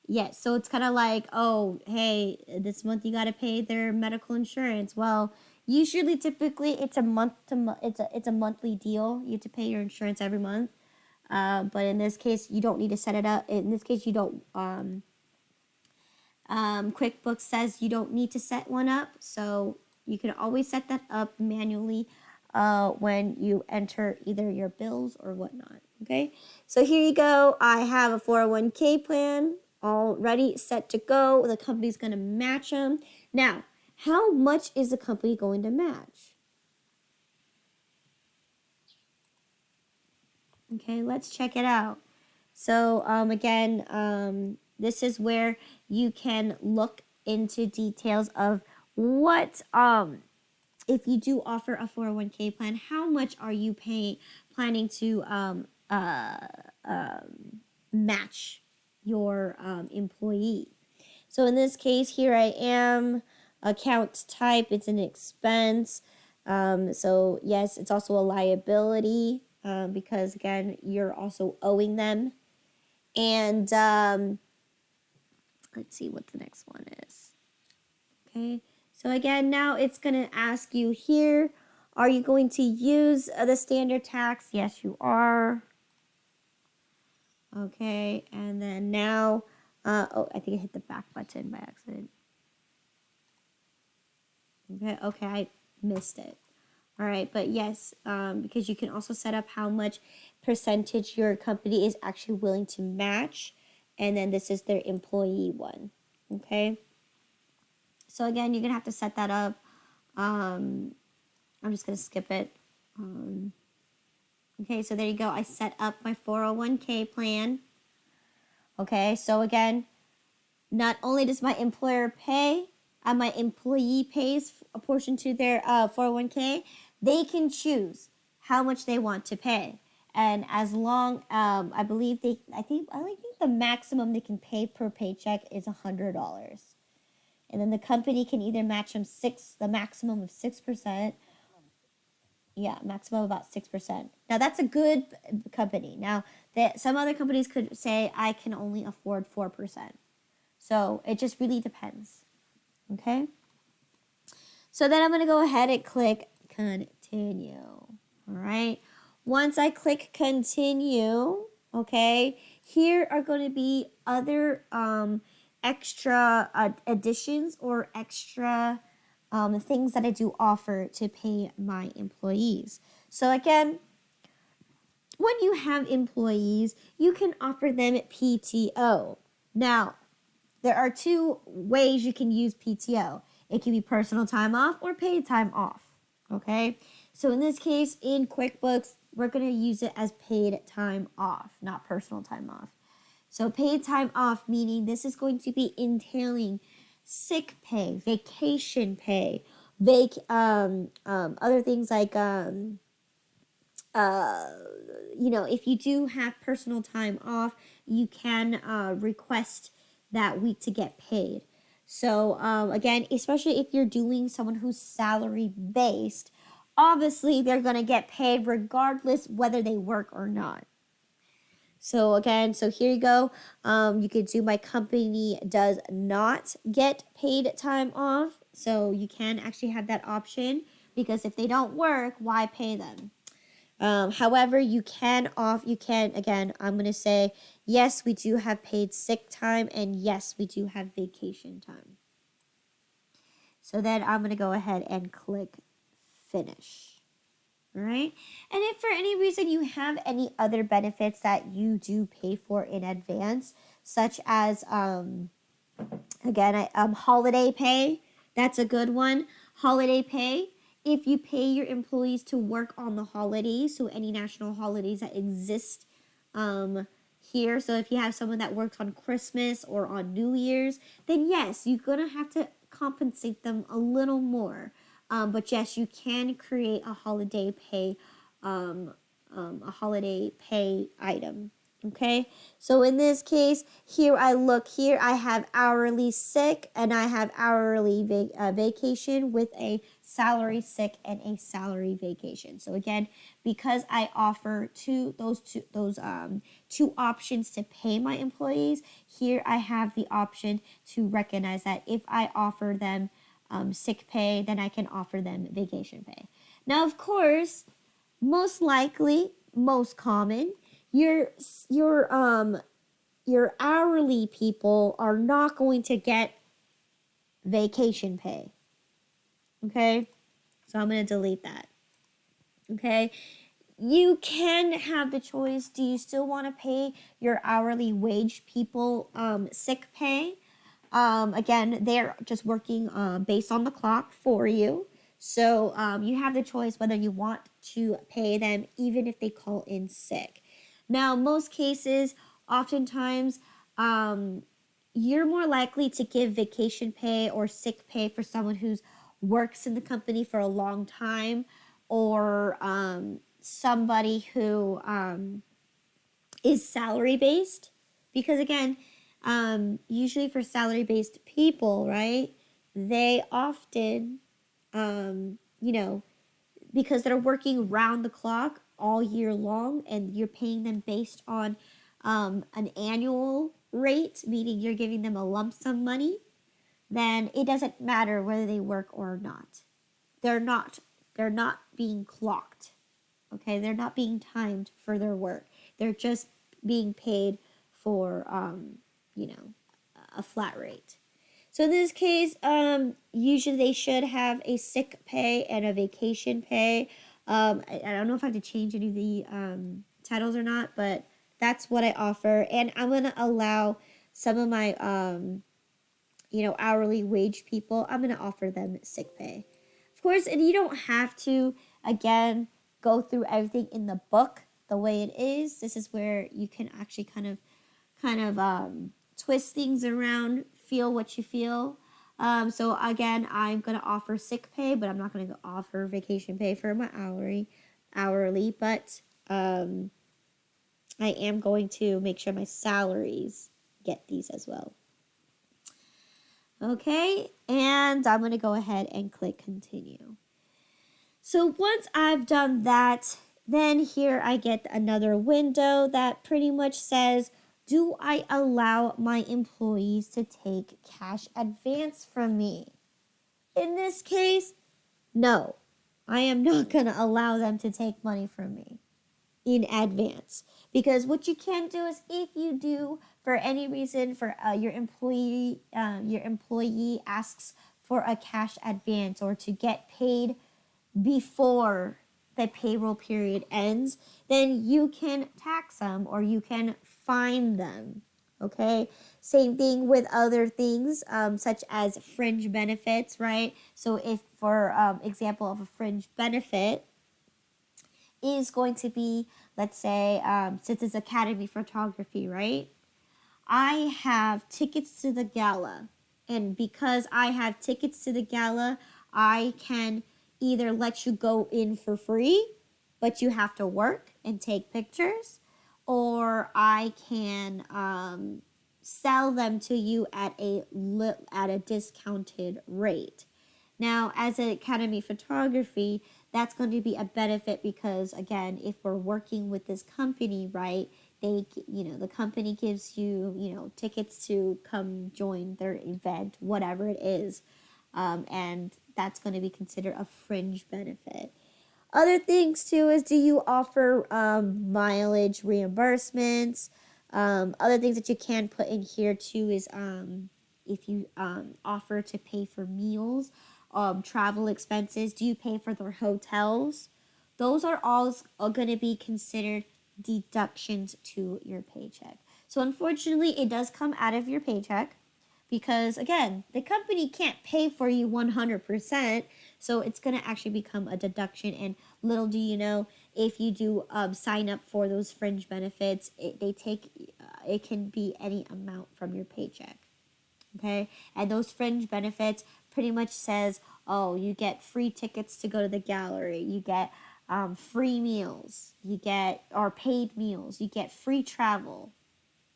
[SPEAKER 1] Yes, so it's kind of like, oh, hey, this month you got to pay their medical insurance. Well, usually typically it's a it's a monthly deal. You have to pay your insurance every month. But in this case, you don't need to set it up. In this case, you don't QuickBooks says you don't need to set one up, so you can always set that up manually when you enter either your bills or whatnot. Okay, so here you go. I have a 401k plan all ready, set to go. The company's going to match them. Now, how much is the company going to match? Okay, let's check it out. So again, this is where you can look into details of what if you do offer a 401k plan, how much are you planning to match your employee. So in this case, here I am, account type, it's an expense. So yes, it's also a liability because again, you're also owing them. And let's see what the next one is. Okay, so again, now it's going to ask you here, are you going to use the standard tax? Yes, you are. Okay, and then now, oh, I think I hit the back button by accident. Okay, I missed it. All right, but yes, because you can also set up how much percentage your company is actually willing to match. And then this is their employee one. Okay. So again, you're going to have to set that up. I'm just going to skip it. Okay, so there you go. I set up my 401k plan. Okay, so again, not only does my employer pay, and my employee pays a portion to their 401k, they can choose how much they want to pay. And as long, I think the maximum they can pay per paycheck is $100. And then the company can either match them the maximum of 6%. Yeah, maximum of about 6%. Now that's a good company. Now some other companies could say I can only afford 4%. So it just really depends. Okay. So then I'm going to go ahead and click continue. All right. Once I click continue, okay, here are going to be other extra additions or extra things that I do offer to pay my employees. So again, when you have employees, you can offer them PTO. Now, there are two ways you can use PTO. It can be personal time off or paid time off. Okay? So in this case, in QuickBooks, we're going to use it as paid time off, not personal time off. So paid time off, meaning this is going to be entailing sick pay, vacation pay, other things like, if you do have personal time off, you can request that week to get paid. So again, especially if you're doing someone who's salary based, obviously they're going to get paid regardless whether they work or not. So again, so here you go. You could do my company does not get paid time off. So you can actually have that option because if they don't work, why pay them? However, you can again, I'm going to say, yes, we do have paid sick time, and yes, we do have vacation time. So then I'm going to go ahead and click finish. All right. And if for any reason you have any other benefits that you do pay for in advance, such as, again, holiday pay, that's a good one. Holiday pay, if you pay your employees to work on the holidays, so any national holidays that exist here. So if you have someone that works on Christmas or on New Year's, then yes, you're going to have to compensate them a little more. But yes, you can create a holiday pay item. Okay, so in this case, here I have hourly sick and I have hourly vacation with a salary sick and a salary vacation. So again, because I offer two options to pay my employees, here I have the option to recognize that if I offer them sick pay, then I can offer them vacation pay. Now, of course, most likely, most common, your hourly people are not going to get vacation pay. Okay? So I'm going to delete that. Okay? You can have the choice. Do you still want to pay your hourly wage people sick pay? Again, they're just working based on the clock for you. So you have the choice whether you want to pay them even if they call in sick. Now, most cases, oftentimes, you're more likely to give vacation pay or sick pay for someone who's works in the company for a long time, or somebody who is salary based. Because again, usually for salary based people, right, they often, because they're working round the clock all year long and you're paying them based on an annual rate, meaning you're giving them a lump sum money, then it doesn't matter whether they work or not. They're not being clocked. Okay, they're not being timed for their work. They're just being paid for a flat rate. So in this case, usually they should have a sick pay and a vacation pay. I don't know if I have to change any of the titles or not, but that's what I offer. And I'm going to allow some of my, hourly wage people, I'm going to offer them sick pay. Of course, and you don't have to, again, go through everything in the book the way it is. This is where you can actually kind of twist things around, feel what you feel. So again, I'm going to offer sick pay, but I'm not going to offer vacation pay for my hourly, but I am going to make sure my salaries get these as well. Okay, and I'm going to go ahead and click continue. So once I've done that, then here I get another window that pretty much says, do I allow my employees to take cash advance from me? In this case, no. I am not going to allow them to take money from me in advance. Because what you can do is, if you do, for any reason, for your employee asks for a cash advance or to get paid before the payroll period ends, then you can tax them or you can fine them. Okay, same thing with other things, such as fringe benefits, right? So if, for example of a fringe benefit is going to be, let's say, since it's Academy Photography, right? I have tickets to the gala, and because I have tickets to the gala, I can either let you go in for free, but you have to work and take pictures, or I can sell them to you at a discounted rate. Now, as an Academy Photography, that's going to be a benefit because, again, if we're working with this company, right, the company gives you, tickets to come join their event, whatever it is. And that's going to be considered a fringe benefit. Other things too is, do you offer mileage reimbursements? Other things that you can put in here too is if you offer to pay for meals, travel expenses. Do you pay for their hotels? Those are all going to be considered deductions to your paycheck. So unfortunately, it does come out of your paycheck because, again, the company can't pay for you 100%. So it's going to actually become a deduction. And little do you know, if you do sign up for those fringe benefits, it can be any amount from your paycheck. Okay, and those fringe benefits pretty much says, oh, you get free tickets to go to the gallery, you get free meals, you get or paid meals, you get free travel.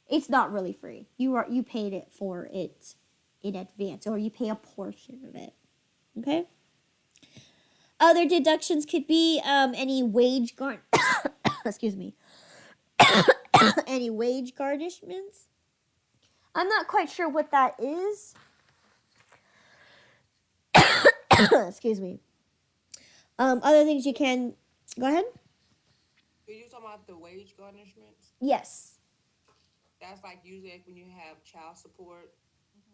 [SPEAKER 1] It's not really free. You paid it for it in advance, or you pay a portion of it. Okay. Other deductions could be any wage excuse me, any wage garnishments. I'm not quite sure what that is. Excuse me. Other things you can go ahead.
[SPEAKER 6] Are you talking about the wage garnishments?
[SPEAKER 1] Yes.
[SPEAKER 6] That's like usually like when you have child support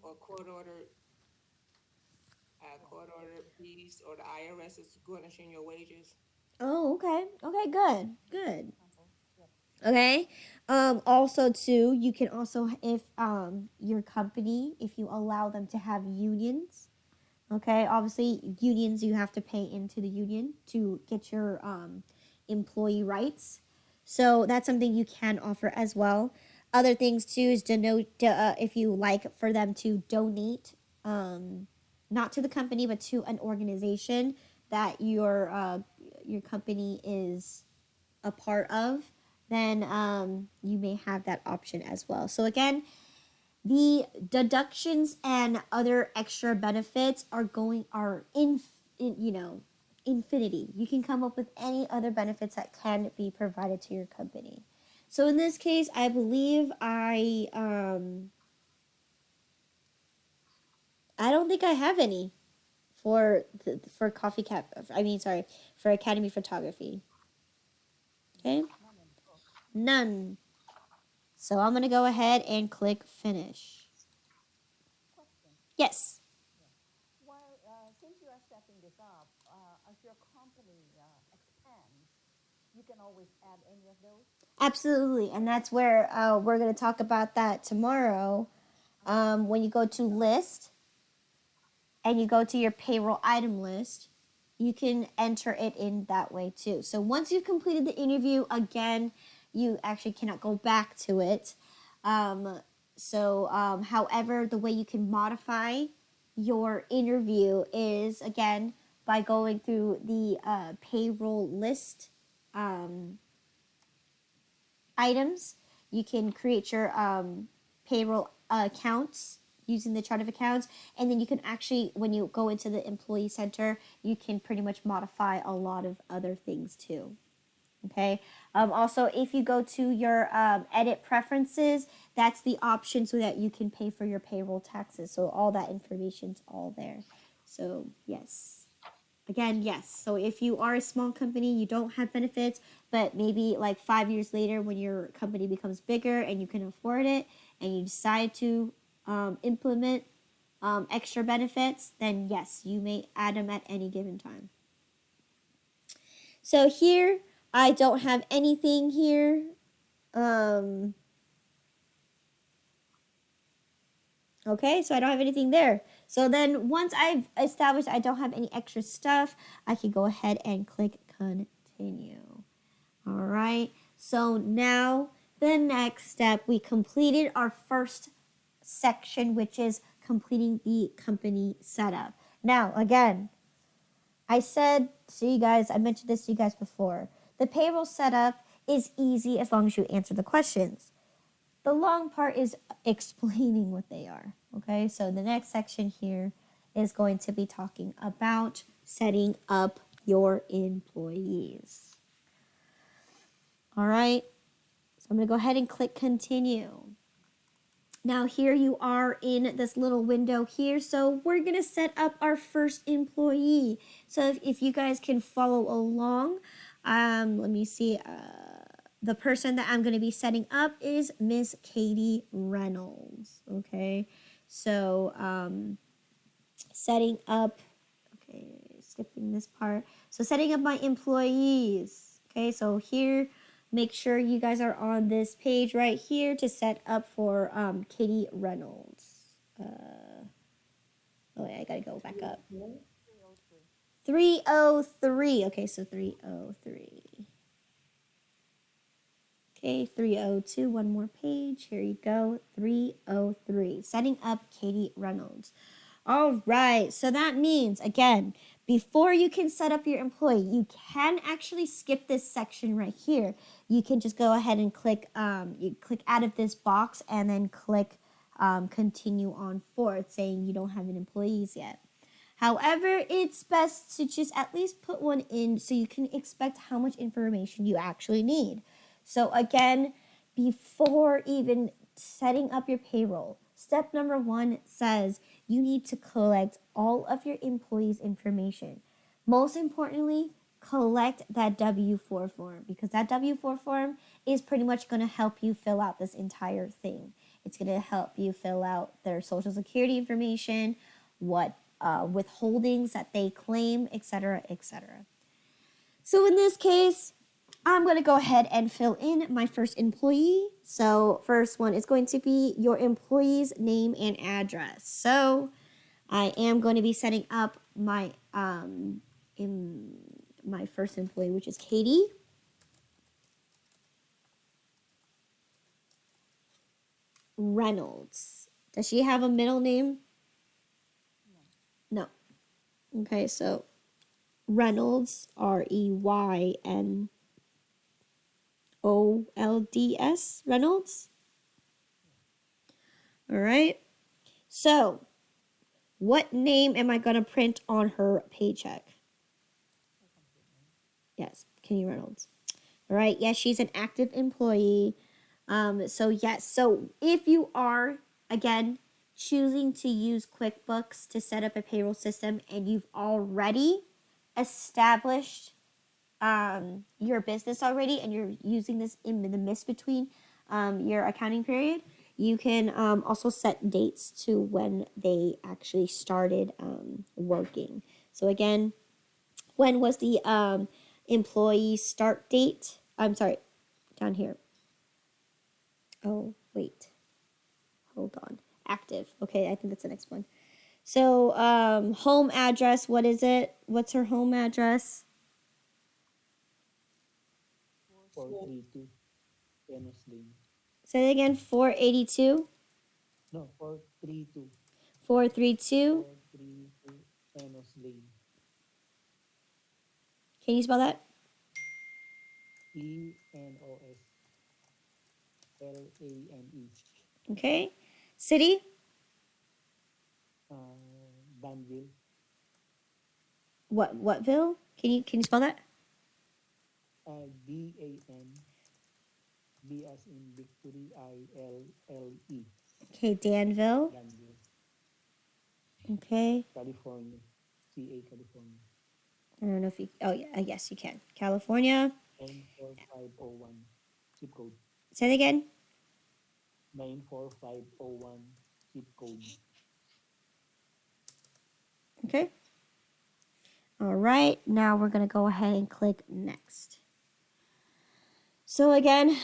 [SPEAKER 6] or court order fees, or the IRS is garnishing your wages.
[SPEAKER 1] Oh, okay. Okay, good. Okay. Also too, you can also, if your company, if you allow them to have unions, okay, obviously unions, you have to pay into the union to get your employee rights. So that's something you can offer as well. Other things too is if you like for them to donate, not to the company but to an organization that your company is a part of, then you may have that option as well. So again, the deductions and other extra benefits are infinity. You can come up with any other benefits that can be provided to your company. So in this case, I believe I don't think I have any for Coffee Cap. For Academy Photography. Okay, none. So I'm gonna go ahead and click finish.
[SPEAKER 4] Question.
[SPEAKER 1] Yes.
[SPEAKER 4] While, since you are setting this up, as your company expands, you can always add any of those?
[SPEAKER 1] Absolutely, and that's where we're going to talk about that tomorrow. When you go to list and you go to your payroll item list, you can enter it in that way too. So once you've completed the interview, again, you actually cannot go back to it. However, the way you can modify your interview is, again, by going through the payroll list items. You can create your payroll accounts using the chart of accounts, and then you can actually, when you go into the employee center, you can pretty much modify a lot of other things too. Okay. Also, if you go to your edit preferences, that's the option so that you can pay for your payroll taxes. So all that information's all there. So yes. Again, yes. So if you are a small company, you don't have benefits, but maybe like 5 years later when your company becomes bigger and you can afford it and you decide to implement extra benefits, then yes, you may add them at any given time. So here, I don't have anything here. Okay, so I don't have anything there. So then once I've established I don't have any extra stuff, I can go ahead and click continue. All right, so now the next step, we completed our first section, which is completing the company setup. Now, again, I mentioned this to you guys before. The payroll setup is easy as long as you answer the questions. The long part is explaining what they are. Okay, so the next section here is going to be talking about setting up your employees. All right, so I'm going to go ahead and click continue. Now here you are in this little window here. So we're going to set up our first employee. So if you guys can follow along, let me see. The person that I'm going to be setting up is Miss Katie Reynolds. Okay. So setting up, okay, skipping this part. So setting up my employees. Okay. So here, make sure you guys are on this page right here to set up for Katie Reynolds. Oh, yeah, I gotta go back up. 303. Okay, so 303. Okay, 302. One more page. Here you go. 303. Setting up Katie Reynolds. All right, so that means, again, before you can set up your employee, you can actually skip this section right here. You can just go ahead and click, you click out of this box and then click continue on forward, saying you don't have any employees yet. However, it's best to just at least put one in so you can expect how much information you actually need. So again, before even setting up your payroll, step number 1 says you need to collect all of your employees' information. Most importantly, collect that W-4 form, because that W-4 form is pretty much going to help you fill out this entire thing. It's going to help you fill out their social security information, what withholdings that they claim, etc., etc. So in this case, I'm going to go ahead and fill in my first employee. So first one is going to be your employee's name and address. So I am going to be setting up my my first employee, which is Katie. Reynolds. Does she have a middle name? No. Okay, so Reynolds, Reynolds, Reynolds. All right. So, what name am I going to print on her paycheck? Yes, Kenny Reynolds. All right. Yes, she's an active employee. So yes. So if you are, again, choosing to use QuickBooks to set up a payroll system and you've already established your business already and you're using this in the midst between your accounting period, you can also set dates to when they actually started working. So again, when was the employee start date? I'm sorry, down here. Oh, wait. Hold on. Active. Okay, I think that's the next one. So, home address, what is it? What's her home address?
[SPEAKER 3] 432 Enos Lane.
[SPEAKER 1] Say it again, 482?
[SPEAKER 3] No, 432.
[SPEAKER 1] 432?
[SPEAKER 3] 432 Enos Lane.
[SPEAKER 1] Can you spell that?
[SPEAKER 3] ENOSLANE.
[SPEAKER 1] Okay. City?
[SPEAKER 3] Danville.
[SPEAKER 1] Whatville? Can you spell that?
[SPEAKER 3] DAN. B as in Victory, ILLE.
[SPEAKER 1] Okay, Danville.
[SPEAKER 3] Danville,
[SPEAKER 1] Okay.
[SPEAKER 3] California. CA, California.
[SPEAKER 1] I don't know if you, oh yeah, yes you can. California.
[SPEAKER 3] 94501 zip code.
[SPEAKER 1] Say it again.
[SPEAKER 3] 94501 zip code.
[SPEAKER 1] Okay. All right, now we're going to go ahead and click next. So again,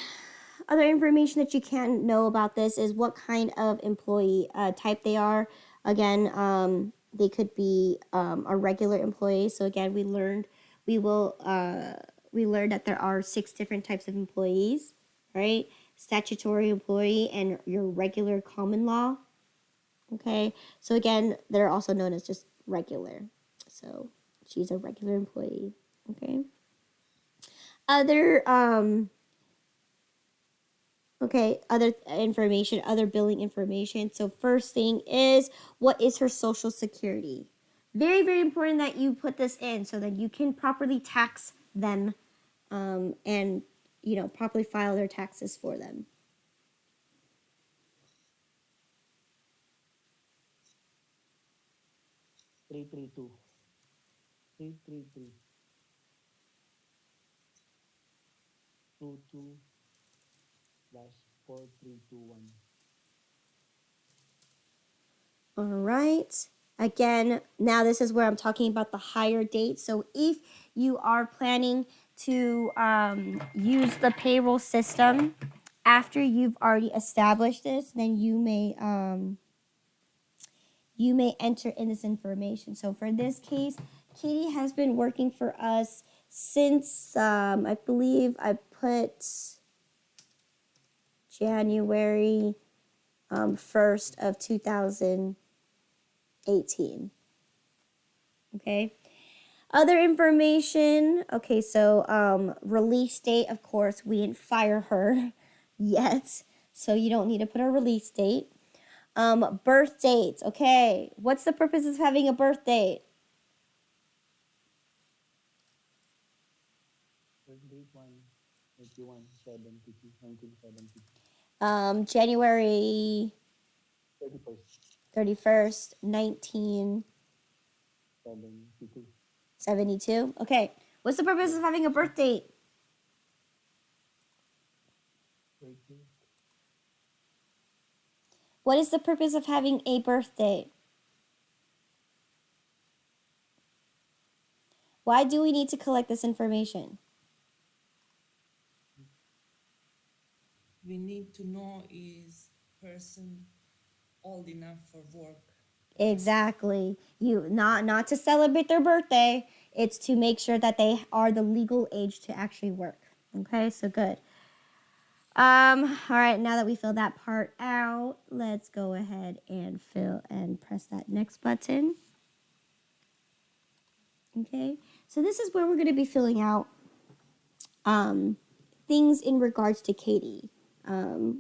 [SPEAKER 1] other information that you can know about this is what kind of employee type they are. Again, they could be a regular employee. So again, we learned that there are 6 different types of employees, right? Statutory employee and your regular common law. Okay, so again, they're also known as just regular. So she's a regular employee. Okay. Other other information, other billing information. So first thing is, what is her social security? Very, very important that you put this in so that you can properly tax them and, properly file their taxes for them.
[SPEAKER 3] 332. 333. 22 dash 4321.
[SPEAKER 1] All right. Again, now this is where I'm talking about the hire date. So if you are planning to use the payroll system after you've already established this, then you may enter in this information. So for this case, Katie has been working for us since I believe I put January 1st of 2018. Okay. Other information. Okay, so release date, of course, we didn't fire her yet. So you don't need to put a release date. Birth date. Okay. What's the purpose of having a birth date?
[SPEAKER 3] Birth date 181 72 1970.
[SPEAKER 1] January
[SPEAKER 3] 31st
[SPEAKER 1] 31st,
[SPEAKER 3] 72.
[SPEAKER 1] 1972. Okay. What's the purpose of having a birth date?
[SPEAKER 3] Birthday.
[SPEAKER 1] What is the purpose of having a birth date? Why do we need to collect this information?
[SPEAKER 2] We need to know is person old enough for work.
[SPEAKER 1] Exactly. You not to celebrate their birthday. It's to make sure that they are the legal age to actually work. Okay, so good. All right, now that we filled that part out, let's go ahead and fill and press that next button. Okay, so this is where we're going to be filling out things in regards to Katie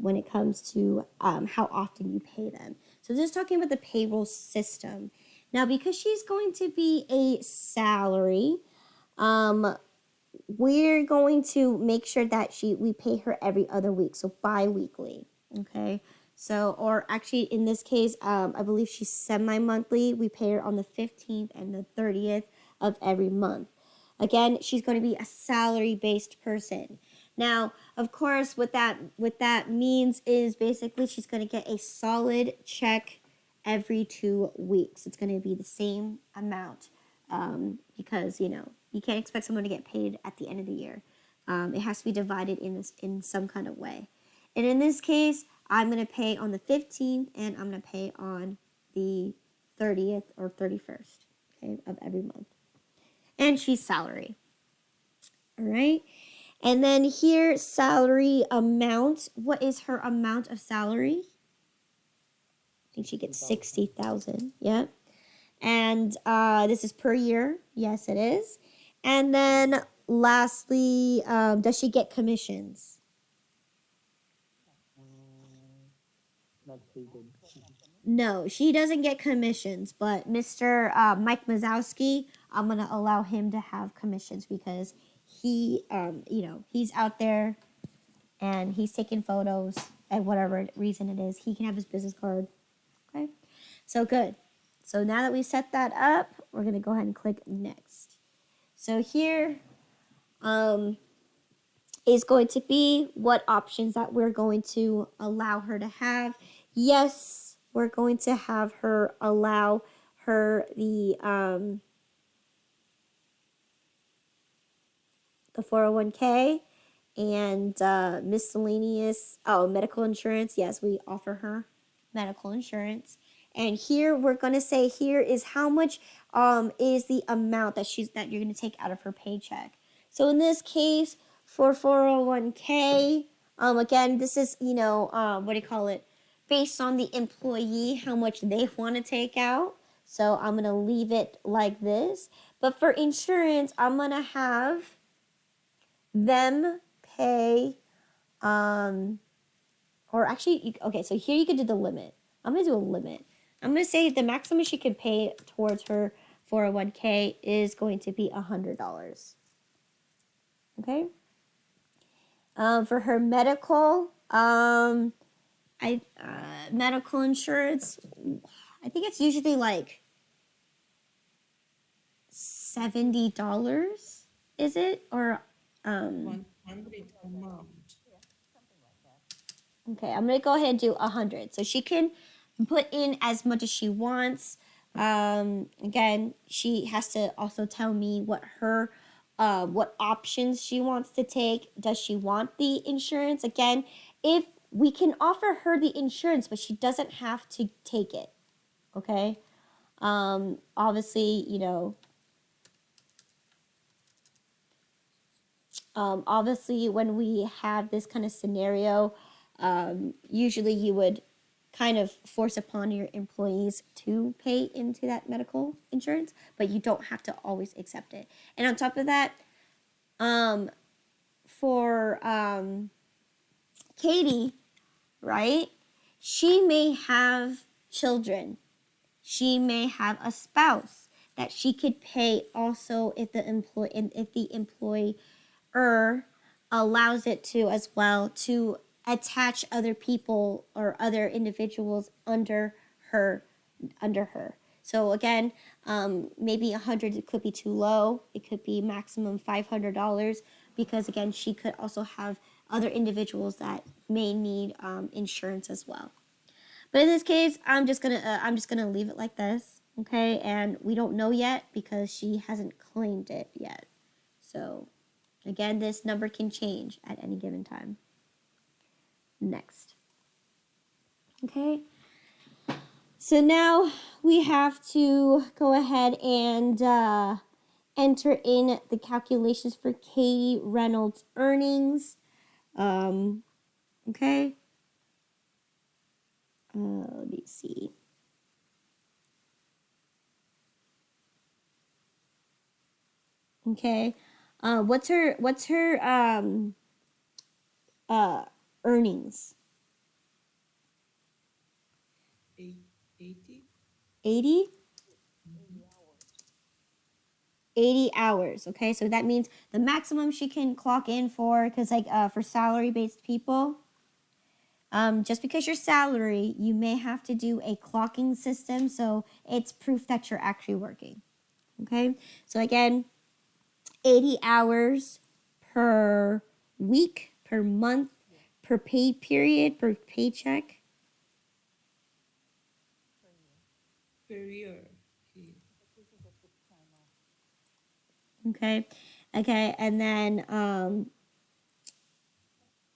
[SPEAKER 1] when it comes to how often you pay them. So this is talking about the payroll system. Now, because she's going to be a salary, we're going to make sure that we pay her every other week, so bi-weekly. Okay, so or actually in this case, I believe she's semi-monthly. We pay her on the 15th and the 30th of every month. Again, she's going to be a salary-based person. Now, of course, what that means is basically she's going to get a solid check every 2 weeks. It's going to be the same amount because you can't expect someone to get paid at the end of the year. It has to be divided in some kind of way. And in this case, I'm going to pay on the 15th and I'm going to pay on the 30th or 31st, okay, of every month. And she's salary. All right. And then here, salary amount. What is her amount of salary? I think she gets 60,000. Yeah. And this is per year. Yes, it is. And then lastly, does she get commissions?
[SPEAKER 3] Not stated.
[SPEAKER 1] No, she doesn't get commissions, but Mr. Mike Mazowski, I'm going to allow him to have commissions because he, he's out there and he's taking photos at whatever reason it is. He can have his business card. Okay, so good. So now that we set that up, we're going to go ahead and click next. So here is going to be what options that we're going to allow her to have. Yes, we're going to have her allow her the 401k and miscellaneous medical insurance. Yes, we offer her medical insurance. And here we're going to say here is how much is the amount that you're going to take out of her paycheck. So in this case for 401k, again, this is based on the employee, how much they want to take out. So I'm going to leave it like this. But for insurance, I'm going to have them pay, or actually, okay, so here you could do the limit. I'm going to do a limit. I'm going to say the maximum she could pay towards her 401k is going to be $100. Okay? For her medical, medical insurance, I think it's usually like $70, is it? Or
[SPEAKER 2] 100 a month.
[SPEAKER 1] okay, I'm gonna go ahead and do 100. So she can put in as much as she wants. Again, she has to also tell me what options she wants to take. Does she want the insurance? Again, if we can offer her the insurance, but she doesn't have to take it. Okay. Obviously, obviously, when we have this kind of scenario, usually you would kind of force upon your employees to pay into that medical insurance, but you don't have to always accept it. And on top of that, for Katie, right? She may have children. She may have a spouse that she could pay also if the employer allows it to as well, to attach other people or other individuals under her. So again, maybe 100, it could be too low. It could be maximum $500, because again, she could also have other individuals that may need insurance as well. But in this case, I'm just gonna leave it like this, okay? And we don't know yet because she hasn't claimed it yet. So again, this number can change at any given time. Next. Okay. So now we have to go ahead and enter in the calculations for Katie Reynolds' earnings. Okay. Let me see. Okay. What's her earnings?
[SPEAKER 2] 80.
[SPEAKER 1] 80? 80 hours. Okay, so that means the maximum she can clock in for, because like for salary-based people, just because you're salary, you may have to do a clocking system, so it's proof that you're actually working. Okay, so again, 80 hours per week, per month, per pay period, per paycheck.
[SPEAKER 2] Per year.
[SPEAKER 1] Okay, and then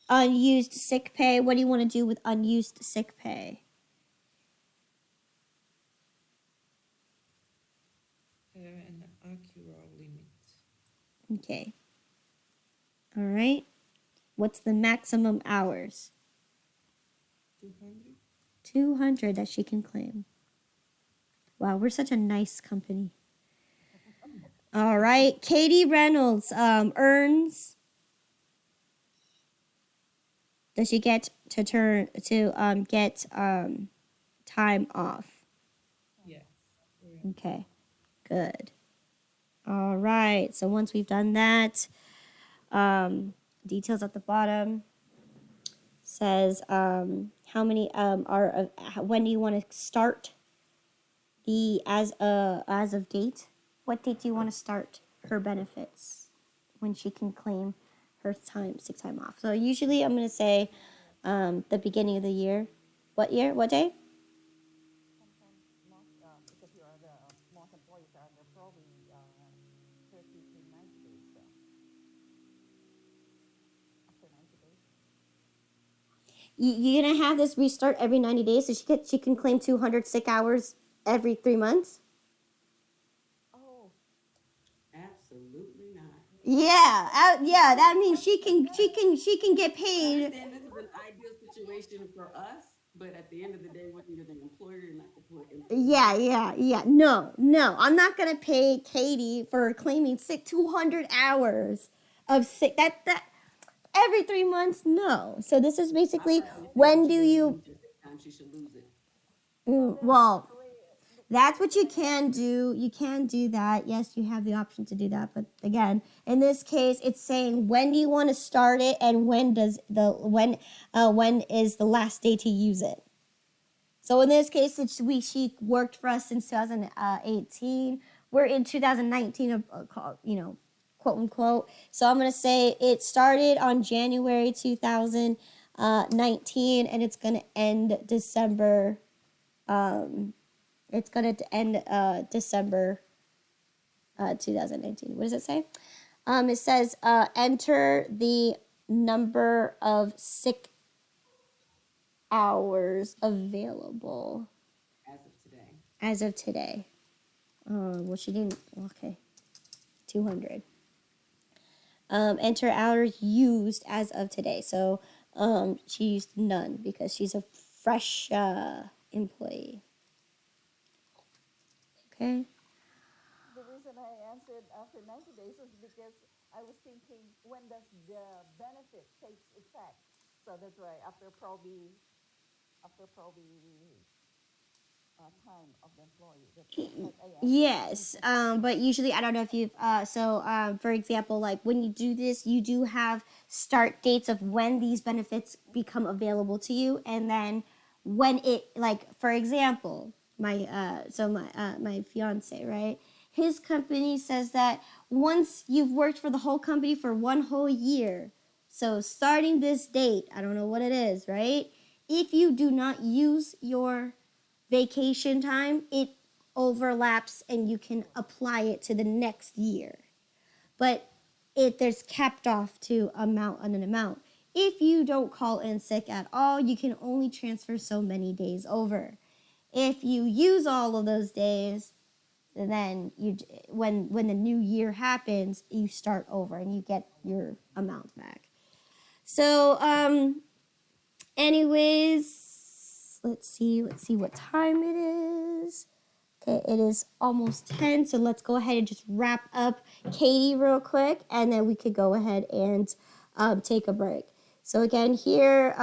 [SPEAKER 1] unused sick pay. What do you want to do with unused sick pay?
[SPEAKER 2] An accurate limit.
[SPEAKER 1] Okay. All right. What's the maximum hours?
[SPEAKER 2] 200.
[SPEAKER 1] 200 that she can claim. Wow, we're such a nice company. All right. Katie Reynolds earns. Does she get to get time off?
[SPEAKER 2] Yes.
[SPEAKER 1] Okay. Good. All right. So once we've done that, details at the bottom says how many are when do you want to start the as of date? What date do you want to start her benefits when she can claim her sick time off? So usually I'm going to say the beginning of the year. What year? What day?
[SPEAKER 4] Sometimes most, because you are most employees are they're probably 30 to 90 days. So after 90 days.
[SPEAKER 1] You're going to have this restart every 90 days, so she can claim 200 sick hours every 3 months?
[SPEAKER 4] Oh,
[SPEAKER 5] Absolutely not.
[SPEAKER 1] Yeah, that means she can get
[SPEAKER 5] I
[SPEAKER 1] paid.
[SPEAKER 5] understand this is an ideal situation for us, but at the end of the day, when you're the employer, you're not the employee.
[SPEAKER 1] Yeah. No. I'm not gonna pay Katie for claiming 200 hours of sick. That every 3 months. No. So this is basically when do you?
[SPEAKER 5] Time she should lose it.
[SPEAKER 1] Well, that's what you can do. You can do that. Yes, you have the option to do that. But again, in this case, it's saying when do you want to start it, and when is the last day to use it. So in this case, she worked for us since 2018. we're in 2019, quote unquote. So I'm going to say it started on January 2019 and it's going to end December. It's going to end December 2019. What does it say? It says enter the number of sick hours available
[SPEAKER 5] As of today.
[SPEAKER 1] as of today. Well, she didn't. Okay, 200. Enter hours used as of today. So she used none because she's a fresh employee. Okay.
[SPEAKER 4] The reason I answered after 90 days is because I was thinking, when does the benefit takes effect? So that's why after probably time of the employee. That's why I answered.
[SPEAKER 1] Yes, but usually I don't know if you've for example, like when you do this, you do have start dates of when these benefits become available to you, and then when it, like, for example, my fiance, right, his company says that once you've worked for the whole company for one whole year, so starting this date, I don't know what it is, right, if you do not use your vacation time, it overlaps and you can apply it to the next year. But there's capped off to an amount. If you don't call in sick at all, you can only transfer so many days over. If you use all of those days, then when the new year happens, you start over and you get your amount back. So anyways, let's see what time it is. Okay, it is almost 10, so let's go ahead and just wrap up Katie real quick, and then we could go ahead and take a break. So again, here,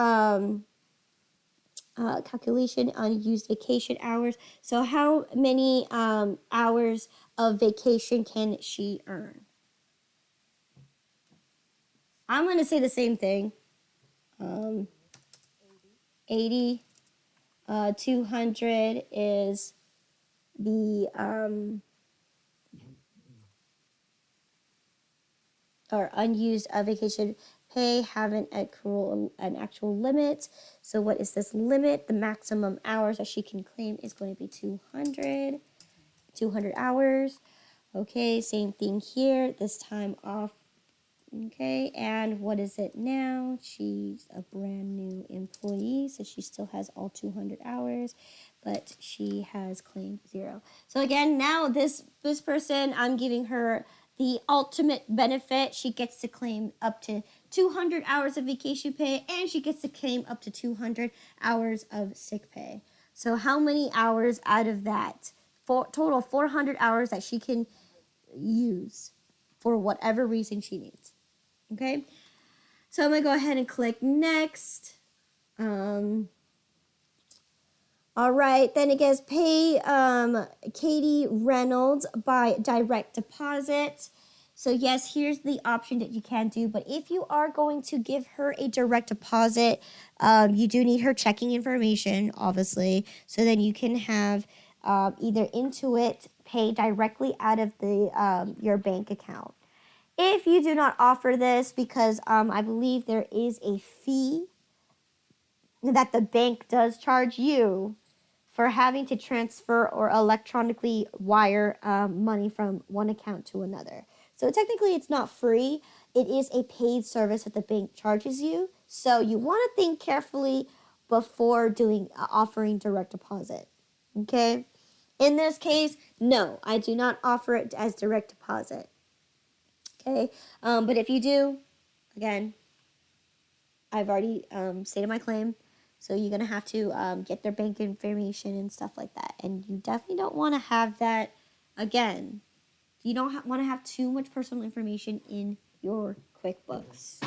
[SPEAKER 1] calculation unused vacation hours. So how many hours of vacation can she earn? I'm going to say the same thing. 80. 200 is the or unused vacation pay have an actual limit. So what is this limit? The maximum hours that she can claim is going to be 200 hours. Okay, same thing here. This time off. Okay, and what is it now? She's a brand new employee, so she still has all 200 hours, but she has claimed 0. So again, now this person, I'm giving her the ultimate benefit. She gets to claim up to 200 hours of vacation pay, and she gets to claim up to 200 hours of sick pay. So how many hours out of that? Total 400 hours that she can use for whatever reason she needs. Okay, so I'm gonna go ahead and click next. All right, then it gets pay Katie Reynolds by direct deposit. So yes, here's the option that you can do, but if you are going to give her a direct deposit, you do need her checking information, obviously, so then you can have either Intuit pay directly out of the your bank account. If you do not offer this, because I believe there is a fee that the bank does charge you for having to transfer or electronically wire money from one account to another. So technically it's not free. It is a paid service that the bank charges you. So you want to think carefully before offering direct deposit. Okay? In this case, no, I do not offer it as direct deposit. Okay, but if you do, again, I've already stated my claim, so you're gonna have to get their bank information and stuff like that, and you definitely don't want to have that. Again, you don't want to have too much personal information in your QuickBooks.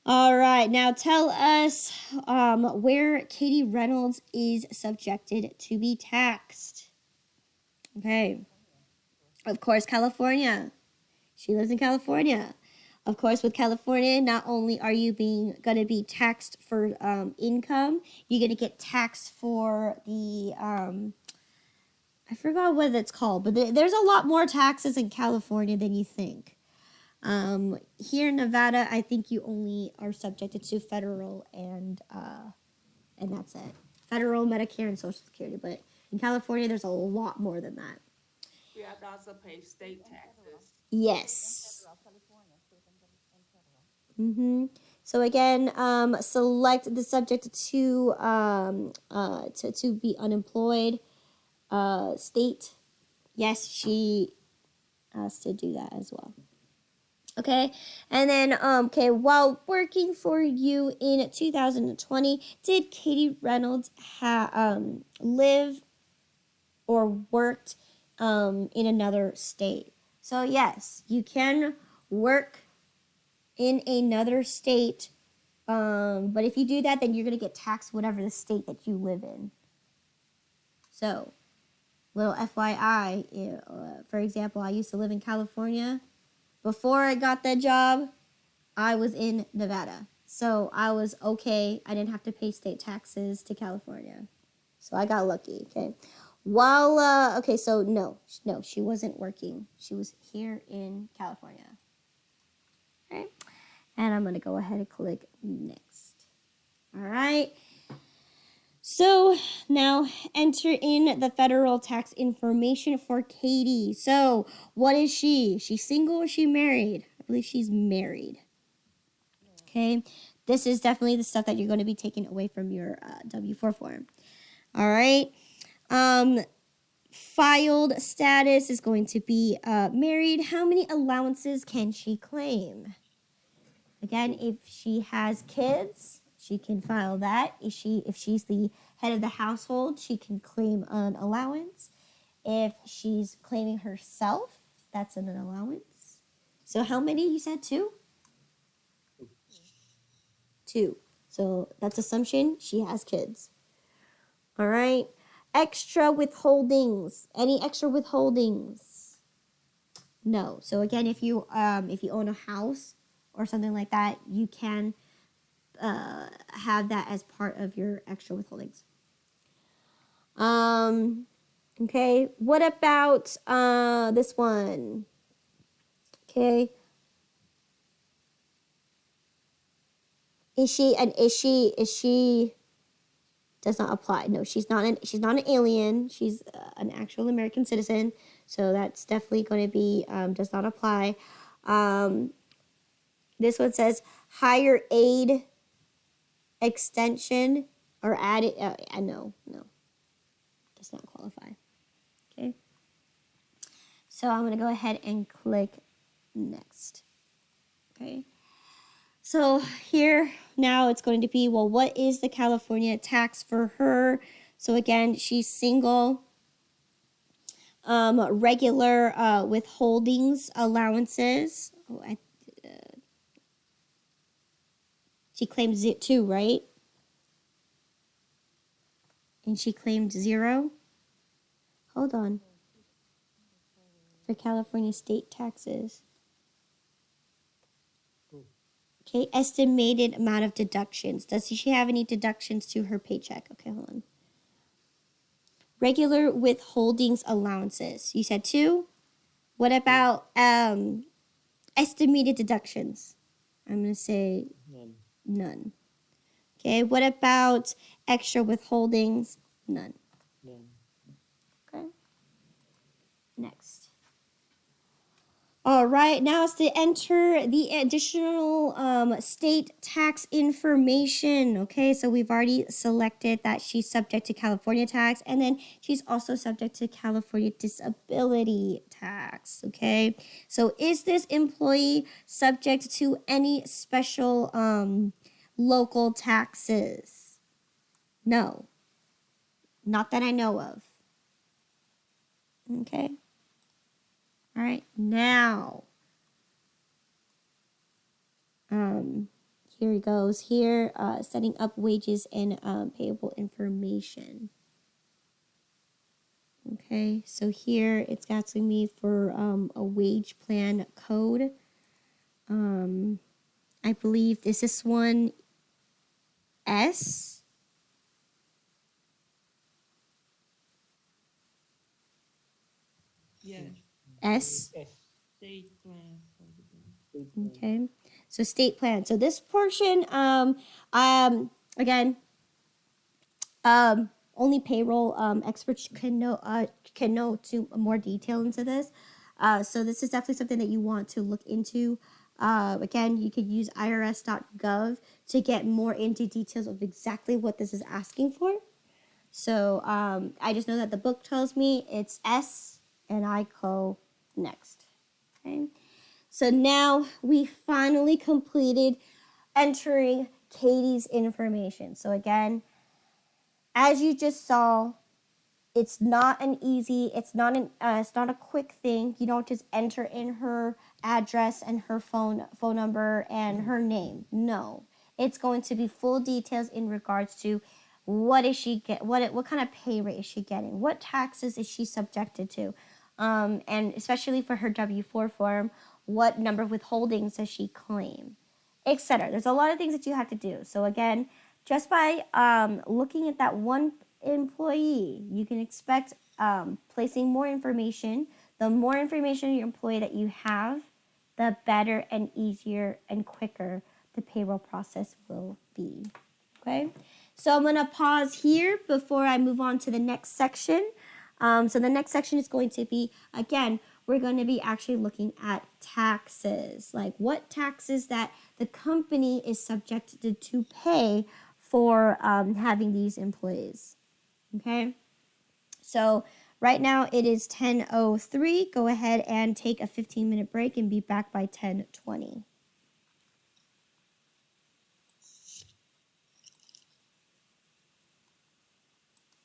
[SPEAKER 1] All right, now tell us where Katie Reynolds is subjected to be taxed. Okay, of course, California. She lives in California. Of course, with California, not only are you going to be taxed for income, you're going to get taxed for the I forgot what it's called, but there's a lot more taxes in California than you think. Here in Nevada, I think you only are subjected to federal and that's it. Federal, Medicare, and Social Security. But in California, there's a lot more than that.
[SPEAKER 6] We have to also pay state
[SPEAKER 4] And federal.
[SPEAKER 6] taxes.
[SPEAKER 1] Yes.
[SPEAKER 4] Federal, California, state and federal.
[SPEAKER 1] Mm-hmm. So again, select the subject to be unemployed. State. Yes, she has to do that as well. Okay, and then okay, while working for you in 2020, did Katie Reynolds live or worked in another state? So yes, you can work in another state, but if you do that, then you're gonna get taxed whatever the state that you live in. So, little FYI, for example, I used to live in California. Before I got that job, I was in Nevada. So I was okay. I didn't have to pay state taxes to California. So I got lucky, okay? Okay, so no, she wasn't working. She was here in California. Okay? And I'm going to go ahead and click next. All right. So now enter in the federal tax information for Katie. So what is she? She's single or she married? I believe she's married. Okay. This is definitely the stuff that you're going to be taking away from your W-4 form. All right. Filed status is going to be married. How many allowances can she claim? Again, if she has kids, she can file that. If she's the head of the household, she can claim an allowance. If she's claiming herself, that's an allowance. So how many you said? 2? 2. So that's assumption she has kids. All right. Extra withholdings. Any extra withholdings? No. So again, if you own a house or something like that, you can have that as part of your extra withholdings. Okay. What about this one? Okay. Is she does not apply. No, she's not an alien. She's an actual American citizen. So that's definitely going to be does not apply. This one says higher aid extension or added. No, does not qualify. Okay. So I'm going to go ahead and click next. Okay. So here now it's going to be, well, what is the California tax for her? So again, she's single. Regular withholdings allowances. She claimed 2, right? And she claimed 0. Hold on. For California state taxes. Okay, estimated amount of deductions. Does she have any deductions to her paycheck? Okay, hold on. Regular withholdings allowances. You said 2. What about estimated deductions? I'm going to say none. Okay, what about extra withholdings? None. Okay. Next. All right, now it's to enter the additional state tax information. Okay, so we've already selected that she's subject to California tax, and then she's also subject to California disability tax. Okay, so is this employee subject to any special local taxes? No, not that I know of. Okay. All right, now, here it goes. Here, setting up wages and payable information. Okay, so here it's asking me for a wage plan code. I believe this is one S.
[SPEAKER 2] Yeah,
[SPEAKER 1] S.
[SPEAKER 3] S.
[SPEAKER 2] state plan for the benefit.
[SPEAKER 3] State plan.
[SPEAKER 1] Okay. So state plan. So this portion, again, only payroll experts can know to more detail into this. So this is definitely something that you want to look into. Again, you could use irs.gov to get more into details of exactly what this is asking for. So I just know that the book tells me it's S, and I go next. Okay. So now we finally completed entering Katie's information. So again, as you just saw, it's not it's not a quick thing. You don't just enter in her address and her phone number and her name. No, it's going to be full details in regards to what is she get, what kind of pay rate is she getting, what taxes is she subjected to, and especially for her W-4 form, what number of withholdings does she claim, etc. There's a lot of things that you have to do. So again, just by looking at that one employee, you can expect placing more information. The more information on your employee that you have, the better and easier and quicker the payroll process will be. Okay, so I'm going to pause here before I move on to the next section. So the next section is going to be, again, we're going to be actually looking at taxes, like what taxes that the company is subjected to pay for having these employees. Okay, so right now it is 10:03. Go ahead and take a 15-minute break and be back by 10:20.